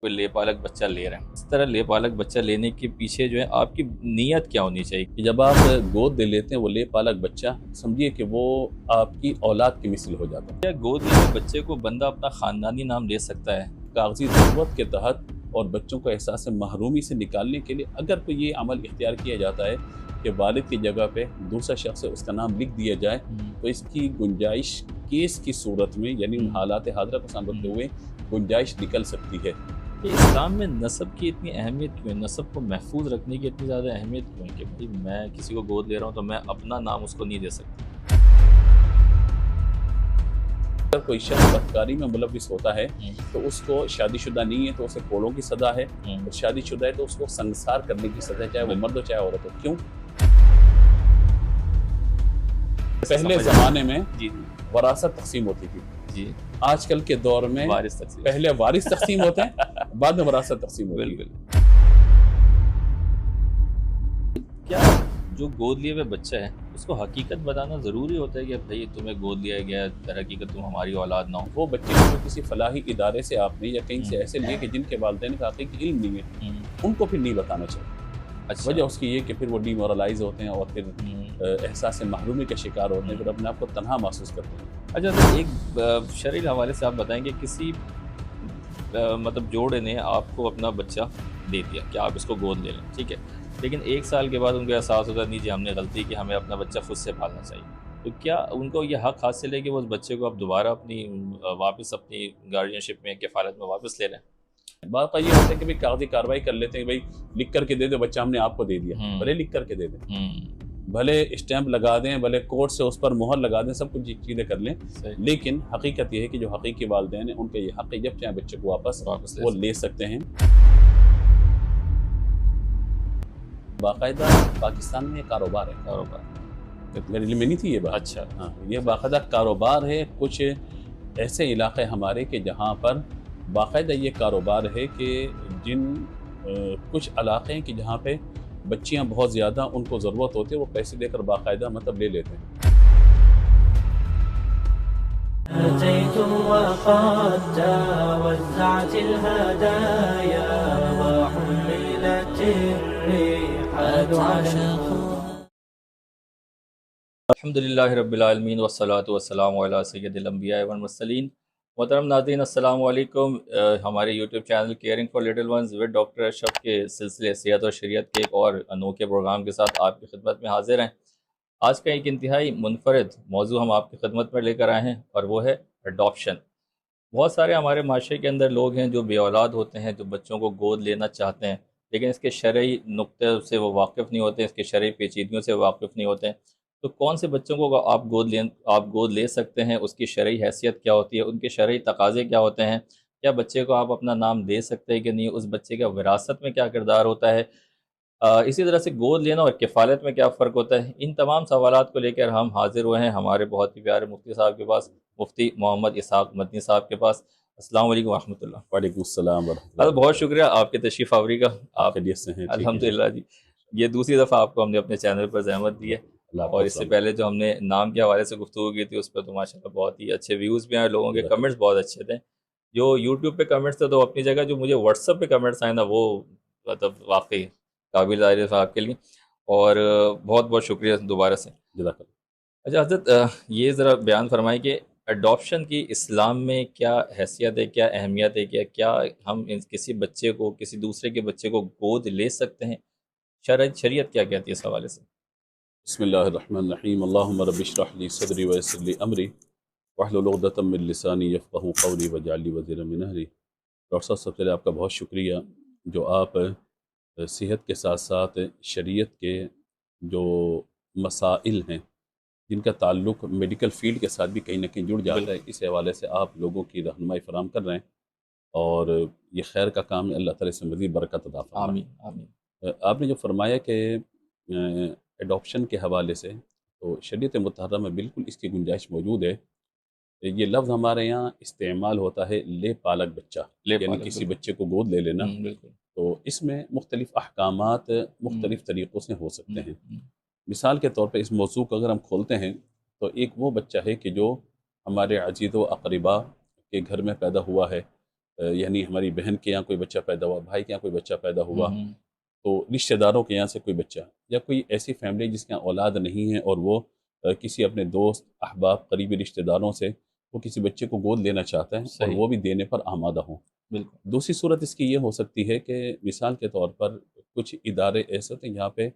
کوئی لے پالک بچہ لے رہے ہیں، اس طرح لے پالک بچہ لینے کے پیچھے جو ہے آپ کی نیت کیا ہونی چاہیے؟ کہ جب آپ گود دے لیتے ہیں وہ لے پالک بچہ، سمجھیے کہ وہ آپ کی اولاد کی مثل ہو جاتا ہے۔ کیا گود لیے بچے کو بندہ اپنا خاندانی نام دے سکتا ہے؟ کاغذی ضرورت کے تحت اور بچوں کو احساس محرومی سے نکالنے کے لیے اگر کوئی یہ عمل اختیار کیا جاتا ہے کہ والد کی جگہ پہ دوسرا شخص اس کا نام لکھ دیا جائے تو اس کی گنجائش کیس کی صورت میں، یعنی ان حالات حاضرہ کو سامنے رکھتے ہوئے گنجائش نکل سکتی ہے۔ کہ اسلام میں نسب کی اتنی اہمیت کیوں ہے؟ نسب کو محفوظ رکھنے کی اتنی زیادہ اہمیت کیوں ہے کہ بھائی میں کسی کو گود لے رہا ہوں تو میں اپنا نام اس کو نہیں دے سکتا؟ اگر کوئی شخص بدکاری میں ملوث ہوتا ہے تو اس کو شادی شدہ نہیں ہے تو اسے کوڑوں کی سزا ہے، اور شادی شدہ ہے تو اس کو سنگسار کرنے کی سزا ہے، چاہے وہ مرد ہو چاہے عورت ہو۔ کیوں؟ پہلے زمانے میں وراثت تقسیم ہوتی تھی، جی آج کل کے دور میں وارث تقسیم، پہلے وارث تقسیم ہوتے ہیں، بعد میں وراثت تقسیم ہوتی ہے۔ بالکل۔ کیا جو گود لیے ہوئے بچہ ہے اس کو حقیقت بتانا ضروری ہوتا ہے کہ بھائی تمہیں گود لیا گیا ہے، در حقیقت تم ہماری اولاد نہ ہو؟ وہ بچے جو کسی فلاحی ادارے سے آپ نے یا کہیں سے ایسے لیے کہ جن کے والدین کا حقیقی علم نہیں ہے، ان کو پھر نہیں بتانا چاہیے۔ اچھا، وجہ اس کی یہ کہ پھر وہ ڈی مورلائز ہوتے ہیں اور پھر احساس محرومی کا شکار ہوتے ہیں، پھر اپنے آپ کو تنہا محسوس کرتے ہیں۔ اچھا تو ایک شرعی حوالے سے آپ بتائیں گے کسی مطلب جوڑے نے آپ کو اپنا بچہ دے دیا کہ آپ اس کو گود لے لیں، ٹھیک ہے، لیکن ایک سال کے بعد ان کو احساس ہوتا ہے نہیں جی ہم نے غلطی کی، ہمیں اپنا بچہ خود سے پالنا چاہیے، تو کیا ان کو یہ حق حاصل ہے کہ وہ اس بچے کو اب دوبارہ اپنی واپس اپنی گارڈین شپ میں کفالت میں واپس لے لیں؟ بات یہ ہوتا ہے کہ بھائی کاغذی کارروائی کر لیتے ہیں، بھائی لکھ کر کے دے دو بچہ ہم نے آپ کو دے دیا، بھلے لکھ کر کے دے دیں، بھلے اسٹیمپ لگا دیں، بھلے کورٹ سے اس پر مہر لگا دیں، سب کچھ چیزیں کر لیں، لیکن حقیقت یہ ہے کہ جو حقیقی والدین ہیں ان کا یہ حق ہے جب چاہے بچے کو واپس وہ لے سکتے ہیں۔ باقاعدہ پاکستان میں یہ کاروبار ہے، میرے لیے میں نہیں تھی یہ بات۔ اچھا، ہاں، یہ باقاعدہ کاروبار ہے۔ کچھ ایسے علاقے ہمارے کہ جہاں پر باقاعدہ یہ کاروبار ہے کہ کچھ علاقے ہیں کہ جہاں پہ بچیاں بہت زیادہ ان کو ضرورت ہوتی ہے، وہ پیسے دے کر باقاعدہ مطلب لے لیتے ہیں۔ أتيت وقد توزعت الهدايا وحملت الرحال عشقا. الحمد للہ رب العالمین والصلاة والسلام علی سید الانبیاء والمرسلین۔ محترم ناظرین السلام علیکم۔ ہمارے YouTube channel caring for little ones with doctor Ashraf کے سلسلے صحت اور شریعت کے ایک اور انوکھے پروگرام کے ساتھ آپ کی خدمت میں حاضر ہیں۔ آج کا ایک انتہائی منفرد موضوع ہم آپ کی خدمت میں لے کر آئے ہیں اور وہ ہے اڈاپشن۔ بہت سارے ہمارے معاشرے کے اندر لوگ ہیں جو بے اولاد ہوتے ہیں، جو بچوں کو گود لینا چاہتے ہیں، لیکن اس کے شرعی نقطے سے وہ واقف نہیں ہوتے، اس کے شرعی پیچیدگیوں سے واقف نہیں ہوتے ہیں۔ تو کون سے بچوں کو آپ گود لے سکتے ہیں، اس کی شرعی حیثیت کیا ہوتی ہے، ان کے شرعی تقاضے کیا ہوتے ہیں، کیا بچے کو آپ اپنا نام دے سکتے ہیں کہ نہیں، اس بچے کا وراثت میں کیا کردار ہوتا ہے، اسی طرح سے گود لینا اور کفالت میں کیا فرق ہوتا ہے، ان تمام سوالات کو لے کر ہم حاضر ہوئے ہیں ہمارے بہت ہی پیارے مفتی صاحب کے پاس، مفتی محمد اسحاق مدنی صاحب کے پاس۔ السلام علیکم ورحمۃ اللہ۔ وعلیکم السلام ورحمۃ اللہ۔ بہت شکریہ آپ کے تشریف آوری کا۔ آپ خیریت سے ہیں؟ الحمدللہ جی، یہ دوسری دفعہ آپ کو ہم نے اپنے چینل پر زحمت دی ہے، اور اس سے پہلے جو ہم نے نام کے حوالے سے گفتگو کی تھی اس پہ تو ماشاءاللہ بہت ہی اچھے ویوز بھی آئے، لوگوں کے کمنٹس بہت اچھے تھے۔ جو یوٹیوب پہ کمنٹس تھے تو اپنی جگہ، جو مجھے واٹس ایپ پہ کمنٹس آئے نا وہ مطلب واقعی قابل تعریف ہے آپ کے لیے، اور بہت بہت شکریہ دوبارہ سے۔ جزاک اللہ۔ اچھا حضرت، یہ ذرا بیان فرمائیں کہ اڈاپشن کی اسلام میں کیا حیثیت ہے، کیا اہمیت ہے، کیا ہم کسی بچے کو، کسی دوسرے کے بچے کو گود لے سکتے ہیں؟ شریعت کیا کہتی ہے اس حوالے سے؟ بسم اللہ الرحمن الرحیم۔ اللہم رب اشرح لی صدری ویسر لی امری واحلل عقدۃ من لسانی یفقہوا قولی واجعل لی وزیرا من اہلی۔ ڈاکٹر صاحب سب سے پہلے آپ کا بہت شکریہ جو آپ صحت کے ساتھ ساتھ شریعت کے جو مسائل ہیں جن کا تعلق میڈیکل فیلڈ کے ساتھ بھی کہیں نہ کہیں جڑ جاتا ہے، اس حوالے سے آپ لوگوں کی رہنمائی فراہم کر رہے ہیں، اور یہ خیر کا کام ہے، اللہ تعالیٰ سے مزید برکت عطا فرمائے۔ آمین آمین۔ آپ نے جو فرمایا کہ ایڈاپشن کے حوالے سے، تو شریعت مطہرہ میں بالکل اس کی گنجائش موجود ہے۔ یہ لفظ ہمارے یہاں استعمال ہوتا ہے لے پالک بچہ، یعنی کسی بچے کو گود لے لینا، تو اس میں مختلف احکامات مختلف طریقوں سے ہو سکتے ہیں۔ مثال کے طور پہ اس موضوع کو اگر ہم کھولتے ہیں تو ایک وہ بچہ ہے کہ جو ہمارے عزیز و اقربا کے گھر میں پیدا ہوا ہے، یعنی ہماری بہن کے یہاں کوئی بچہ پیدا ہوا، بھائی کے یہاں کوئی بچہ پیدا ہوا، ہوں، تو رشتہ داروں کے یہاں سے کوئی بچہ، یا کوئی ایسی فیملی جس کے یہاں اولاد نہیں ہے اور وہ کسی اپنے دوست احباب قریبی رشتہ داروں سے وہ کسی بچے کو گود لینا چاہتا ہے اور صحیح، وہ بھی دینے پر آمادہ ہوں۔ بالکل دوسری صورت اس کی یہ ہو سکتی ہے کہ مثال کے طور پر کچھ ادارے ایسے ہوتے ہیں جہاں پہ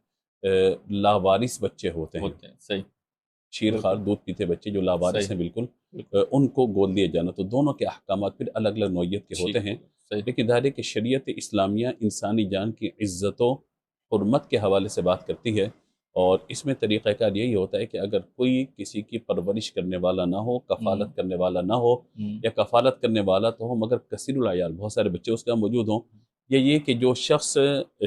لاوارث بچے ہوتے ہیں، ہوتے ہیں، صحیح، شیرخوار بالکل دودھ پیتے بچے جو لاوارث صحیح، ہیں بالکل، بالکل ان کو گود لیے جانا، تو دونوں کے احکامات پھر الگ الگ نوعیت کے ہوتے ٹھیک ہیں۔ ہو گیا، صحیح، لیکن ظاہر ہے کہ شریعت اسلامیہ انسانی جان کی عزت و حرمت کے حوالے سے بات کرتی ہے، اور اس میں طریقہ کار یہی ہوتا ہے کہ اگر کوئی کسی کی پرورش کرنے والا نہ ہو، ہوں، کفالت کرنے والا نہ ہو، ہوں، یا کفالت کرنے والا تو ہو مگر کثیر العیال بہت سارے بچے اس کا موجود ہوں، یا یہ کہ جو شخص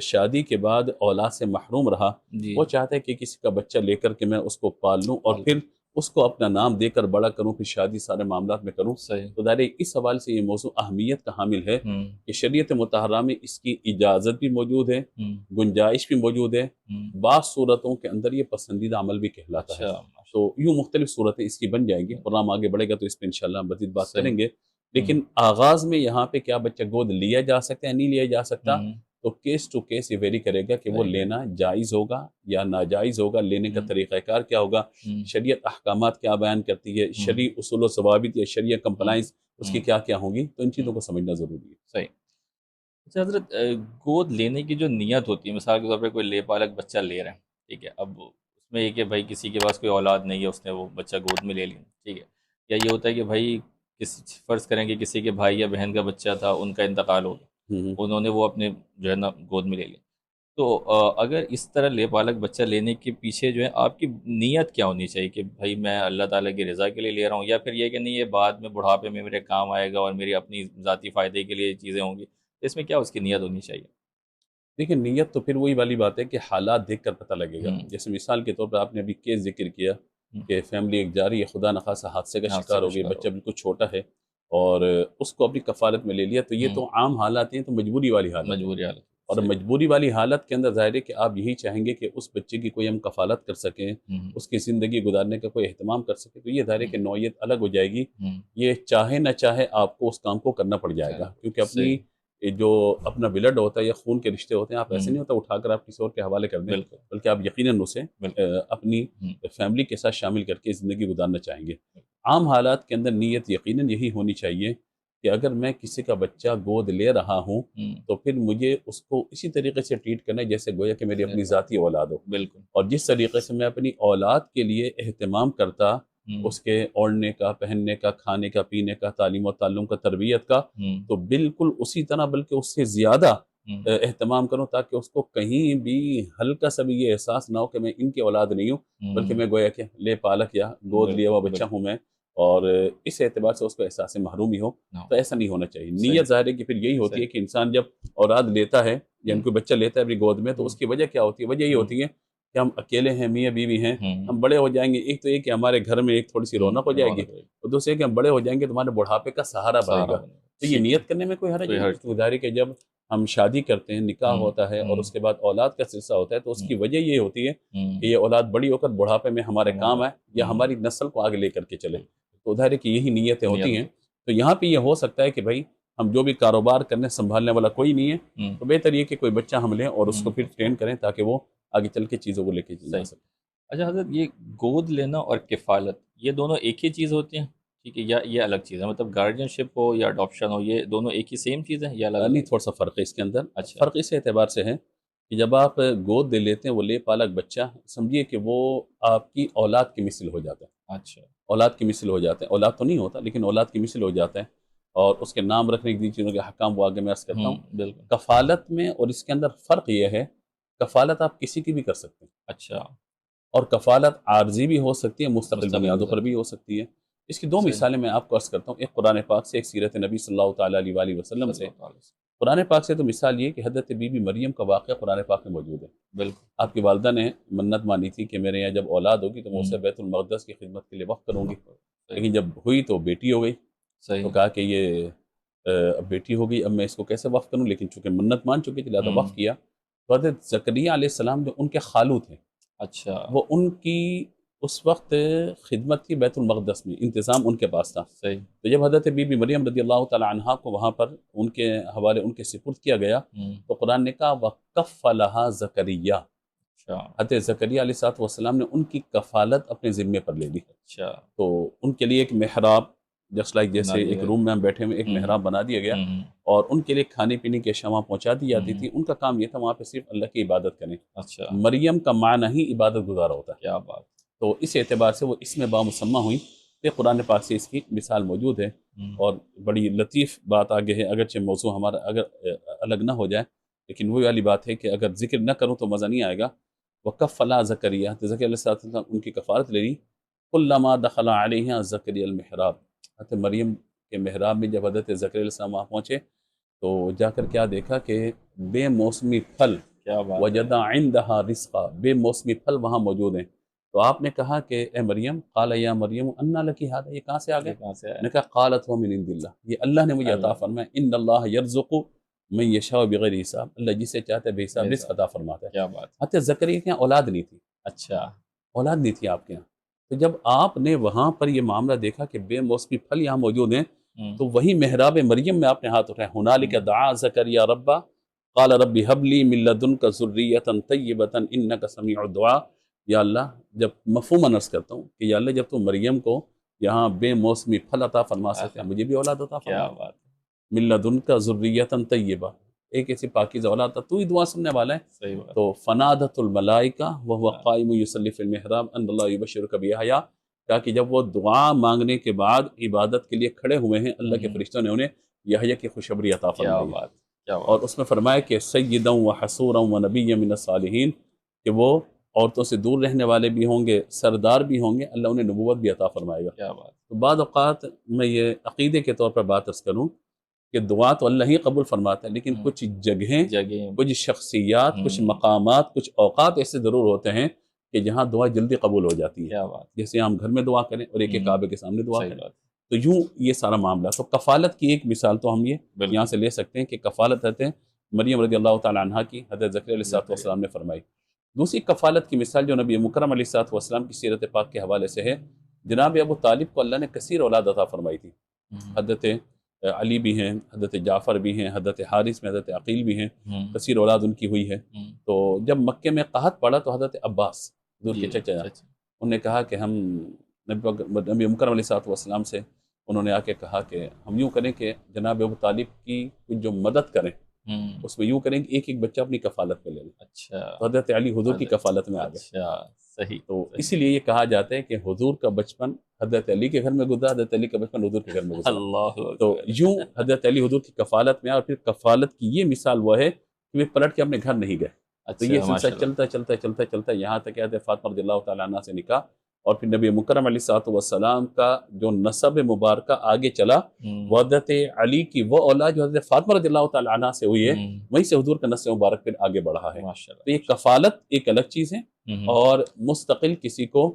شادی کے بعد اولاد سے محروم رہا، جی، وہ چاہتا ہے کہ کسی کا بچہ لے کر کے میں اس کو پال لوں اور پال پھر اس کو اپنا نام دے کر بڑا کروں، پھر شادی سارے معاملات میں کروں۔ صحیح، تو ظاہر ہے اس حوالے سے یہ موضوع اہمیت کا حامل ہے ہوں، کہ شریعت مطہرہ میں اس کی اجازت بھی موجود ہے، ہوں، گنجائش بھی موجود ہے، ہوں، بعض صورتوں کے اندر یہ پسندیدہ عمل بھی کہلاتا ہے۔ اچھا، ماشاء تو یوں مختلف صورتیں اس کی بن جائیں گی، پروگرام آگے بڑھے گا تو اس پہ انشاءاللہ مزید اللہ، بات صحیح، کریں گے۔ ہوں، لیکن آغاز میں یہاں پہ کیا بچہ گود لیا جا سکتا ہے نہیں لیا جا سکتا، ہوں، تو کیس ٹو کیس یہ ویری کرے گا کہ وہ صحیح، لینا جائز ہوگا یا ناجائز ہوگا، لینے کا ہوں، طریقہ کار کیا ہوگا، ہوں، شریعت احکامات کیا بیان کرتی ہے، ہوں، شرعی اصول و ضوابط یا شریعہ ہوں، کمپلائنس اس کی ہوں، کیا کیا ہوں گی، تو ان چیزوں ہوں، کو سمجھنا ضروری ہے۔ صحیح۔ اچھا حضرت، گود لینے کی جو نیت ہوتی ہے، مثال کے طور پہ کوئی لے پالک بچہ لے رہے ہیں، ٹھیک ہے، اب اس میں یہ کہ بھائی کسی کے پاس کوئی اولاد نہیں ہے، اس نے وہ بچہ گود میں لے لیا، ٹھیک ہے، یا یہ ہوتا ہے کہ بھائی فرض کریں کہ کسی کے بھائی یا بہن کا بچہ تھا، ان کا انتقال ہو گیا، ہوں انہوں نے وہ اپنے جو ہے نا گود میں لے لیا، تو اگر اس طرح لے پالک بچہ لینے کے پیچھے جو ہے آپ کی نیت کیا ہونی چاہیے کہ بھائی میں اللہ تعالیٰ کی رضا کے لیے لے رہا ہوں، یا پھر یہ کہ نہیں یہ بعد میں بڑھاپے میں میرے کام آئے گا اور میری اپنی ذاتی فائدے کے لیے یہ چیزیں ہوں گی، اس میں کیا اس کی نیت ہونی چاہیے؟ دیکھیں نیت تو پھر وہی والی بات ہے کہ حالات دیکھ کر پتہ لگے گا۔ ہوں، جیسے مثال کے طور پر آپ نے ابھی کیس ذکر کیا ہوں، کہ فیملی ایک جا رہی ہے، خدا نخواستہ حادثے کا حادثے شکار کا ہو گئی، شکار بچہ ہو، بالکل چھوٹا ہے اور اس کو اپنی کفالت میں لے لیا، تو یہ ہوں، تو عام حالات ہیں، تو مجبوری والی حالت ہے، مجبوری حالت، اور صحیح، مجبوری والی حالت کے اندر ظاہر ہے کہ آپ یہی چاہیں گے کہ اس بچے کی کوئی ہم کفالت کر سکیں، ہوں، اس کی زندگی گزارنے کا کوئی اہتمام کر سکیں، تو یہ ظاہر ہے ہوں، کہ نوعیت الگ ہو جائے گی۔ ہوں، یہ چاہے نہ چاہے آپ کو اس کام کو کرنا پڑ جائے گا، کیونکہ صحیح، اپنی جو اپنا بلڈ ہوتا ہے یا خون کے رشتے ہوتے ہیں، آپ ایسے ہوں، نہیں ہوتا اٹھا کر آپ کسی اور کے حوالے کر دیں، بالکل، بلکہ آپ یقیناً اسے بالکل، اپنی ہوں، فیملی کے ساتھ شامل کر کے زندگی گزارنا چاہیں گے۔ عام حالات کے اندر نیت یقیناً یہی ہونی چاہیے کہ اگر میں کسی کا بچہ گود لے رہا ہوں ہوں، تو پھر مجھے اس کو اسی طریقے سے ٹریٹ کرنا ہے جیسے گویا کہ میری اپنی ذاتی اولاد ہو، بالکل، اور جس طریقے سے میں اپنی اولاد کے لیے اہتمام کرتا، ہوں، اس کے اوڑھنے کا، پہننے کا، کھانے کا، پینے کا، تعلیم و تعلم کا، تربیت کا، ہوں، تو بالکل اسی طرح بلکہ اس سے زیادہ ہوں، اہتمام کروں، تاکہ اس کو کہیں بھی ہلکا سا بھی یہ احساس نہ ہو کہ میں ان کی اولاد نہیں ہوں، بلکہ ہوں، میں گویا کہ لے پالک یا گود لیا ہوا بالکل، بچہ بالکل، ہوں میں، اور اس اعتبار سے اس کو احساس محرومی ہو، نو، تو ایسا نہیں ہونا چاہیے۔ صحیح، نیت ظاہر ہے کہ پھر یہی ہوتی صحیح، ہے کہ انسان جب اولاد لیتا ہے یا ہوں، کوئی بچہ لیتا ہے اپنی گود میں، تو ہوں، اس کی وجہ کیا ہوتی ہے؟ وجہ یہ ہوں، ہوتی ہے کہ ہم اکیلے ہیں، میاں بیوی ہیں، ہوں، ہم بڑے ہو جائیں گے، ایک تو یہ کہ ہمارے گھر میں ایک تھوڑی سی ہوں، رونق ہو جائے گی، رونق رہے گی، اور دوسرے کہ ہم بڑے ہو جائیں گے تو ہمارے بڑھاپے کا سہارا بڑھے سہارا گا۔ بنے گا، تو یہ ٹھیک ہے، نیت کرنے میں کوئی حرج کوئی نہیں ہے، حرج اس نہیں، گزارے کہ جب ہم شادی کرتے ہیں، نکاح ہوں، ہوتا ہے اور ہوں، اس کے بعد اولاد کا سلسلہ ہوتا ہے، تو اس ہوں، کی وجہ یہ ہوتی ہے ہوں، کہ یہ اولاد بڑی ہو کر بڑھاپے میں ہمارے ہمارا، کام آئے یا ہوں، ہماری نسل کو آگے لے کر کے چلے، بالکل، تو ظاہر ہے کہ یہی نیتیں نیت ہوتی ہیں۔ ہو، تو یہاں پہ یہ ہو سکتا ہے کہ بھائی ہم جو بھی کاروبار کرنے سنبھالنے والا کوئی نہیں ہے، ہوں، تو بہتر یہ کہ کوئی بچہ ہم لیں اور اس کو ہوں، پھر اس کو، ٹرین کریں تاکہ وہ آگے چل کے چیزوں کو لے کے جا صحیح۔ سکے۔ اچھا حضرت، یہ گود لینا اور کفالت یہ دونوں ایک ہی چیز ہوتی ہیں، ٹھیک ہے، یا یہ الگ چیز ہے، مطلب گارڈین شپ ہو یا اڈاپشن ہو، یہ دونوں ایک ہی سیم چیز ہے یا الگ نہیں، الگ؟ تھوڑا سا فرق ہے اس کے اندر۔ اچھا، فرق اس اعتبار سے ہے کہ جب آپ گود دے لیتے ہیں وہ لے پالک بچہ، سمجھیے کہ وہ آپ کی اولاد کی مثل ہو جاتا ہے، اچھا، اولاد کی مثل ہو جاتا ہے، اولاد تو نہیں ہوتا لیکن اولاد کی مثل ہو جاتا ہے، اور اس کے نام رکھنے کی چیزوں کے حکام وہ آگے میں عرض کرتا ہوں۔ بالکل، کفالت میں اور اس کے اندر فرق یہ ہے، کفالت آپ کسی کی بھی کر سکتے ہیں، اچھا، اور کفالت عارضی بھی ہو سکتی ہے، مستقل مستقل بنیادوں پر گزر، بھی ہو سکتی ہے۔ اس کی دو صحیح، مثالیں میں آپ کو عرض کرتا ہوں، ایک قرآن پاک سے، ایک سیرت نبی صلی اللہ تعالیٰ علیہ وآلہ وسلم صلی سے۔ اللہ علیہ وسلم، قرآن پاک سے تو مثال یہ کہ حضرت بی بی مریم کا واقعہ قرآن پاک میں موجود ہے۔ بالکل، آپ کی والدہ نے منت مانی تھی کہ میرے یہاں جب اولاد ہوگی تو میں اسے ہوں، بیت المقدس کی خدمت کے لیے وقف کروں گی، صحیح، لیکن جب ہوئی تو بیٹی ہو گئی، تو صحیح، کہا کہ یہ اب بیٹی ہو گئی، اب میں اس کو کیسے وقف کروں، لیکن چونکہ منت مان چکی تھی لہٰذا وقف کیا۔ تو حضرت زکریا علیہ السلام جو ان کے خالو تھے، اچھا، وہ ان کی اس وقت خدمت کی بیت المقدس میں، انتظام ان کے پاس تھا. صحیح. تو جب حضرت بی بی مریم رضی اللہ تعالی عنہا کو وہاں پر ان کے حوالے ان کے سپرد کیا گیا تو قرآن نے کہا وَكَفَّلَهَا زکریا، اچھا حضرت زکریا علیہ السلام نے ان کی کفالت اپنے ذمے پر لے لی. اچھا. تو ان کے لیے ایک محراب جسٹ لائک بنا جیسے دیا ایک گیا. روم میں ہم بیٹھے ہوئے ایک محراب بنا دیا گیا، اور ان کے لیے کھانے پینے کی اشیاء وہاں پہنچا دی جاتی تھی. ان کا کام یہ تھا وہاں پہ صرف اللہ کی عبادت کریں. اچھا. مریم کا معنی ہی عبادت گزارا ہوتا ہے. کیا بات. تو اس اعتبار سے وہ اس میں بامسمہ ہوئی. کہ قرآن پاک سے اس کی مثال موجود ہے. اور بڑی لطیف بات آگے ہے، اگرچہ موضوع ہمارا اگر الگ نہ ہو جائے لیکن وہی والی بات ہے کہ اگر ذکر نہ کروں تو مزہ نہیں آئے گا. وَكَفَّلَهَا زکریا، تو زکریا علیہ السلام ان کی کفالت لے لی. كُلَّمَا دَخَلَ عَلَيْهَا زکریا الْمِحْرَابَ، حضرت مریم کے محراب میں جب حضرت زکریا علیہ السلام وہاں پہنچے تو جا کر کیا دیکھا کہ بے موسمی پھل، کیا بات. وجد عندها رزقا، بے موسمی پھل وہاں موجود ہیں. تو آپ نے کہا کہ اے مریم، قال یا مریم انا لکی ھذا، یہ کہاں سے آ گئے؟ کہاں سے آیا؟ نے کہا قالت هو من عند اللہ، یہ اللہ نے مجھے عطا فرمایا. ان اللہ یرزق من یشاء بغیر حساب، اللہ جسے چاہتا ہے بے حساب رزق عطا فرماتا ہے. کیا بات. حضرت زکریا کے یہاں اولاد نہیں تھی. اچھا. اولاد نہیں تھی آپ کے یہاں. تو جب آپ نے وہاں پر یہ معاملہ دیکھا کہ بے موسمی پھل یہاں موجود ہیں تو وہی محراب مریم میں آپ نے ہاتھ اٹھایا. ہنالک دعا زکریا ربا قال رب هب لي من لدنك ذرية طيبة انك سميع الدعاء. یا اللہ، جب مفہوم عرض کرتا ہوں کہ یا اللہ جب تو مریم کو یہاں بے موسمی پھل عطا فرما سکتے ہیں، مجھے بھی اولاد عطا فرما. کیا بات. من لدنك ذرية طيبة، ایک ایسی پاکیزہ اولاد تھا، تو ہی دعا سننے والا ہے. صحیح بات. تو فنادت الملائکہ وهو قائم یصلی فی المحراب ان اللہ یبشرک بیحییٰ، کہا کہ جب وہ دعا مانگنے کے بعد عبادت کے لیے کھڑے ہوئے ہیں اللہ کے فرشتوں نے انہیں یحییٰ کی خوشخبری عطا کیا فرمائی. بات. کیا بات. اور اس میں فرمایا کہ سیدا و حصورا و نبیا من الصالحین، کہ وہ عورتوں سے دور رہنے والے بھی ہوں گے، سردار بھی ہوں گے، اللہ انہیں نبوت بھی عطا فرمائے گا. کیا بات. تو بعض اوقات میں یہ عقیدے کے طور پر بات عرض کروں کہ دعا تو اللہ ہی قبول فرماتا ہے، لیکن کچھ جگہیں، کچھ شخصیات، کچھ مقامات، کچھ اوقات ایسے ضرور ہوتے ہیں کہ جہاں دعا جلدی قبول ہو جاتی ہے. کیا بات. جیسے ہم گھر میں دعا کریں اور ایک ایک کعبے کے سامنے دعا صحیح کریں. بات. تو یوں یہ سارا معاملہ. تو کفالت کی ایک مثال تو ہم یہ بالکل. یہاں سے لے سکتے ہیں کہ کفالت حضرت مریم رضی اللہ تعالی عنہا کی حضرت زکریا علیہ السلام نے فرمائی. دوسری کفالت کی مثال جو نبی مکرم علیہ السلام کی سیرت پاک کے حوالے سے ہے، جناب ابو طالب کو اللہ نے کثیر اولاد عطا فرمائی تھی. حضرت علی بھی ہیں، حضرت جعفر بھی ہیں، حضرت حارث میں حضرت عقیل بھی ہیں، کثیر اولاد ان کی ہوئی ہے. تو جب مکے میں قحط پڑا تو حضرت عباس حضور کے چچا انہوں نے کہا کہ ہم نبی مکرم علیہ السلام سے انہوں نے آ کے کہا کہ ہم یوں کریں کہ جناب ابو طالب کی کچھ جو مدد کریں اس میں یوں کریں کہ ایک ایک بچہ اپنی کفالت میں لے لیں. اچھا. تو حضرت علی حضور کی کفالت میں آ گئے. اچھا. صحیح. تو اسی لیے یہ کہا جاتا ہے کہ حضور کا بچپن حضرت علی کے گھر میں گزرا، حضرت علی کا بچپن حضور کے گھر میں گزرا. اللہ. تو یوں حضرت علی حضور کی کفالت میں، اور پھر کفالت کی یہ مثال وہ ہے کہ وہ پلٹ کے اپنے گھر نہیں گئے. تو یہ سلسلہ چلتا چلتا چلتا چلتا یہاں تک کہ حضرت فاطمہ رضی اللہ تعالیٰ عنہ سے نکاح، اور پھر نبی مکرم علیہ السلام کا جو نسب مبارکہ آگے چلا، وہ حضرت علی کی وہ اولاد جو حضرت فاطمہ رضی اللہ تعالیٰ عنہ سے ہوئی ہے، وہیں سے حضور کا نسب مبارک پھر آگے بڑھا ہے. تو یہ کفالت ایک الگ چیز ہے، اور مستقل کسی کو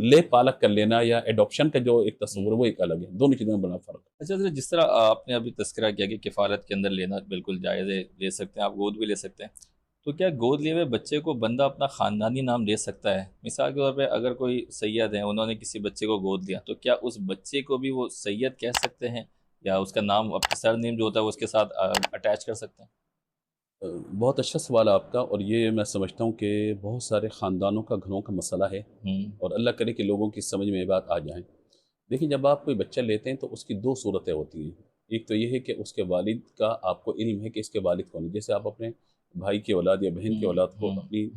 لے پالک کر لینا یا ایڈاپشن کا جو ایک تصور وہ ایک الگ ہے. دونوں چیزوں میں بڑا فرق ہے. اچھا، جس طرح آپ نے ابھی تذکرہ کیا کہ کفالت کے اندر لینا بالکل جائز ہے، لے سکتے ہیں، آپ گود بھی لے سکتے ہیں، تو کیا گود لیے ہوئے بچے کو بندہ اپنا خاندانی نام دے سکتا ہے؟ مثال کے طور پہ اگر کوئی سید ہیں، انہوں نے کسی بچے کو گود لیا، تو کیا اس بچے کو بھی وہ سید کہہ سکتے ہیں، یا اس کا نام اپنا سر نیم جو ہوتا ہے وہ اس کے ساتھ اٹیچ کر سکتے ہیں؟ بہت اچھا سوال ہے آپ کا، اور یہ میں سمجھتا ہوں کہ بہت سارے خاندانوں کا، گھروں کا مسئلہ ہے، اور اللہ کرے کہ لوگوں کی سمجھ میں یہ بات آ جائیں. دیکھیں، جب آپ کوئی بچہ لیتے ہیں تو اس کی دو صورتیں ہوتی ہیں. ایک تو یہ ہے کہ اس کے والد کا آپ کو علم ہے کہ اس کے والد کون ہے. جیسے آپ اپنے بھائی کی اولاد یا بہن کی اولاد کو اپنی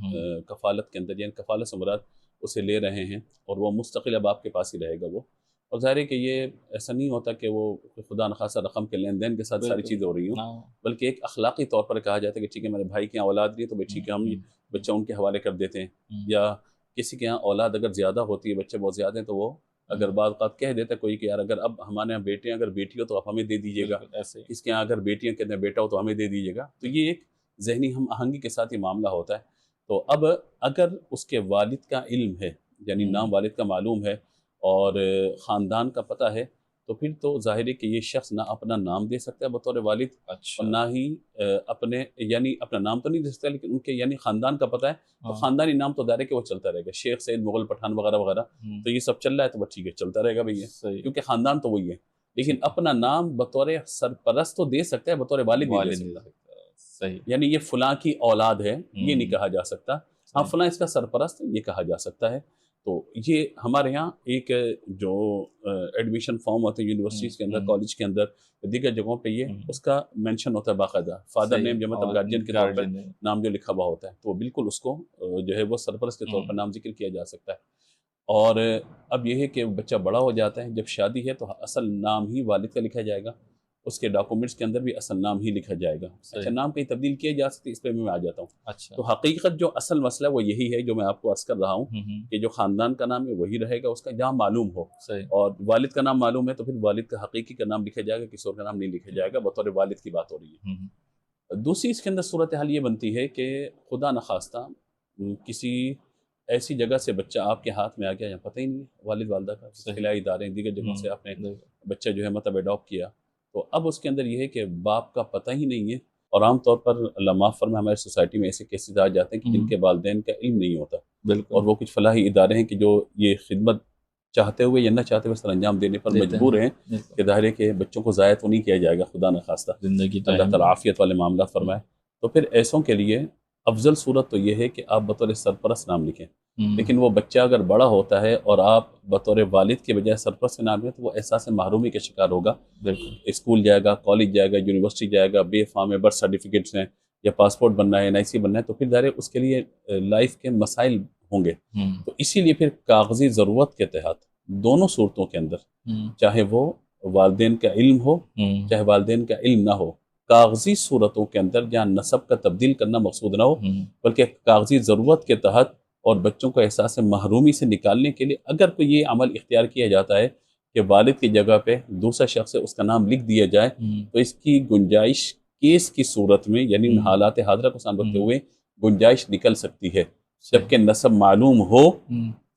کفالت کے اندر، یعنی کفالت سے مراد اسے لے رہے ہیں، اور وہ مستقل اب آپ کے پاس ہی رہے گا وہ. اور ظاہر ہے کہ یہ ایسا نہیں ہوتا کہ وہ خدا نخواستہ رقم کے لین دین کے ساتھ ساری چیزیں ہو رہی ہوں، بلکہ ایک اخلاقی طور پر کہا جاتا ہے کہ ٹھیک ہے میرے بھائی کے یہاں اولاد نہیں ہے تو ٹھیک ہے ہم بچہ ان کے حوالے کر دیتے ہیں. یا کسی کے یہاں اولاد اگر زیادہ ہوتی ہے، بچے بہت زیادہ ہیں، تو وہ اگر بعض اوقات کہہ دیتا ہے کوئی کہ یار اگر اب ہمارے یہاں بیٹے ہیں، اگر بیٹی ہو تو آپ ہمیں دے دیجیے گا، اس کے یہاں اگر بیٹیاں کہتے ہیں بیٹا ہو تو ہمیں دے دیجیے گا. تو یہ ایک ذہنی ہم آہنگی کے ساتھ یہ معاملہ ہوتا ہے. تو اب اگر اس کے والد کا علم ہے، یعنی نام والد کا معلوم ہے، اور خاندان کا پتہ ہے، تو پھر تو ظاہر ہے کہ یہ شخص نہ اپنا نام دے سکتا ہے بطور والد، اچھا اور نہ ہی اپنے یعنی اپنا نام تو نہیں دے سکتا، لیکن ان کے یعنی خاندان کا پتہ ہے تو خاندانی نام تو دائرے کہ وہ چلتا رہے گا، شیخ سید مغل پٹھان وغیرہ وغیرہ، تو یہ سب چل رہا ہے تو بس ٹھیک ہے چلتا رہے گا بھیا، صحیح کیونکہ خاندان تو وہی ہے، لیکن اپنا نام بطور سرپرست تو دے سکتا ہے، بطور والد نہیں دے سکتا، صحیح یعنی یہ فلاں کی اولاد ہے یہ نہیں کہا جا سکتا، ہاں فلاں اس کا سرپرست ہے یہ کہا جا سکتا ہے۔ تو یہ ہمارے یہاں ایک جو ایڈمیشن فارم ہوتے ہیں یونیورسٹیز کے اندر، کالج کے اندر، دیگر جگہوں پہ یہ اس کا مینشن ہوتا ہے باقاعدہ، فادر نیم جو مطلب گارجین کے طور پر نام جو لکھا ہوا ہوتا ہے، تو بالکل اس کو جو ہے وہ سرپرست کے طور پر نام ذکر کیا جا سکتا ہے۔ اور اب یہ ہے کہ بچہ بڑا ہو جاتا ہے، جب شادی ہے تو اصل نام ہی والد کا لکھا جائے گا، اس کے ڈاکومنٹس کے اندر بھی اصل نام ہی لکھا جائے گا۔ اچھا نام کہیں تبدیل کیے جا سکتے، اس پہ میں آ جاتا ہوں۔ اچھا تو حقیقت جو اصل مسئلہ وہ یہی ہے جو میں آپ کو عرض کر رہا ہوں کہ جو خاندان کا نام ہے وہی رہے گا، اس کا جہاں معلوم ہو، اور والد کا نام معلوم ہے تو پھر والد کا حقیقی کا نام لکھا جائے گا، کسی اور کا نام نہیں لکھا جائے گا، بطور والد کی بات ہو رہی ہے۔ دوسری اس کے اندر صورتحال یہ بنتی ہے کہ خدا نخواستہ کسی ایسی جگہ سے بچہ آپ کے ہاتھ میں آ گیا، پتہ ہی نہیں ہے والد والدہ کا، خلائی ادارے دیگر جگہوں سے آپ نے بچہ جو ہے مطلب اڈاپٹ کیا، تو اب اس کے اندر یہ ہے کہ باپ کا پتہ ہی نہیں ہے، اور عام طور پر اللہ معاف فرمائے ہمارے سوسائٹی میں ایسے کیسز آ جاتے ہیں کہ جن کے والدین کا علم نہیں ہوتا، اور وہ کچھ فلاحی ادارے ہیں کہ جو یہ خدمت چاہتے ہوئے یا نہ چاہتے ہوئے سر انجام دینے پر مجبور ہیں کہ ظاہر ہے کہ بچوں کو ضائع تو نہیں کیا جائے گا، خدا نخواستہ زندگی اللہ تعالیٰ عافیت والے معاملات فرمائے، تو پھر ایسوں کے لیے افضل صورت تو یہ ہے کہ آپ بطور سرپرست نام لکھیں، لیکن وہ بچہ اگر بڑا ہوتا ہے اور آپ بطور والد کے بجائے سرپرست نام لیں تو وہ احساس محرومی کا شکار ہوگا، اسکول جائے گا، کالج جائے گا، یونیورسٹی جائے گا، بے فارم ہے، برتھ سرٹیفکیٹس ہیں یا پاسپورٹ بننا ہے، NIC بننا ہے، تو پھر ظاہر ہے اس کے لیے لائف کے مسائل ہوں گے، تو اسی لیے پھر کاغذی ضرورت کے تحت دونوں صورتوں کے اندر چاہے وہ والدین کا علم ہو چاہے والدین کا علم نہ ہو، کاغذی صورتوں کے اندر جہاں نسب کا تبدیل کرنا مقصود نہ ہو بلکہ کاغذی ضرورت کے تحت اور بچوں کو احساس محرومی سے نکالنے کے لیے اگر کوئی یہ عمل اختیار کیا جاتا ہے کہ والد کی جگہ پہ دوسرا شخص ہے اس کا نام لکھ دیا جائے، تو اس کی گنجائش کیس کی صورت میں یعنی حالات حاضرہ کو سامنے رکھتے ہوئے گنجائش نکل سکتی ہے، جبکہ نسب معلوم ہو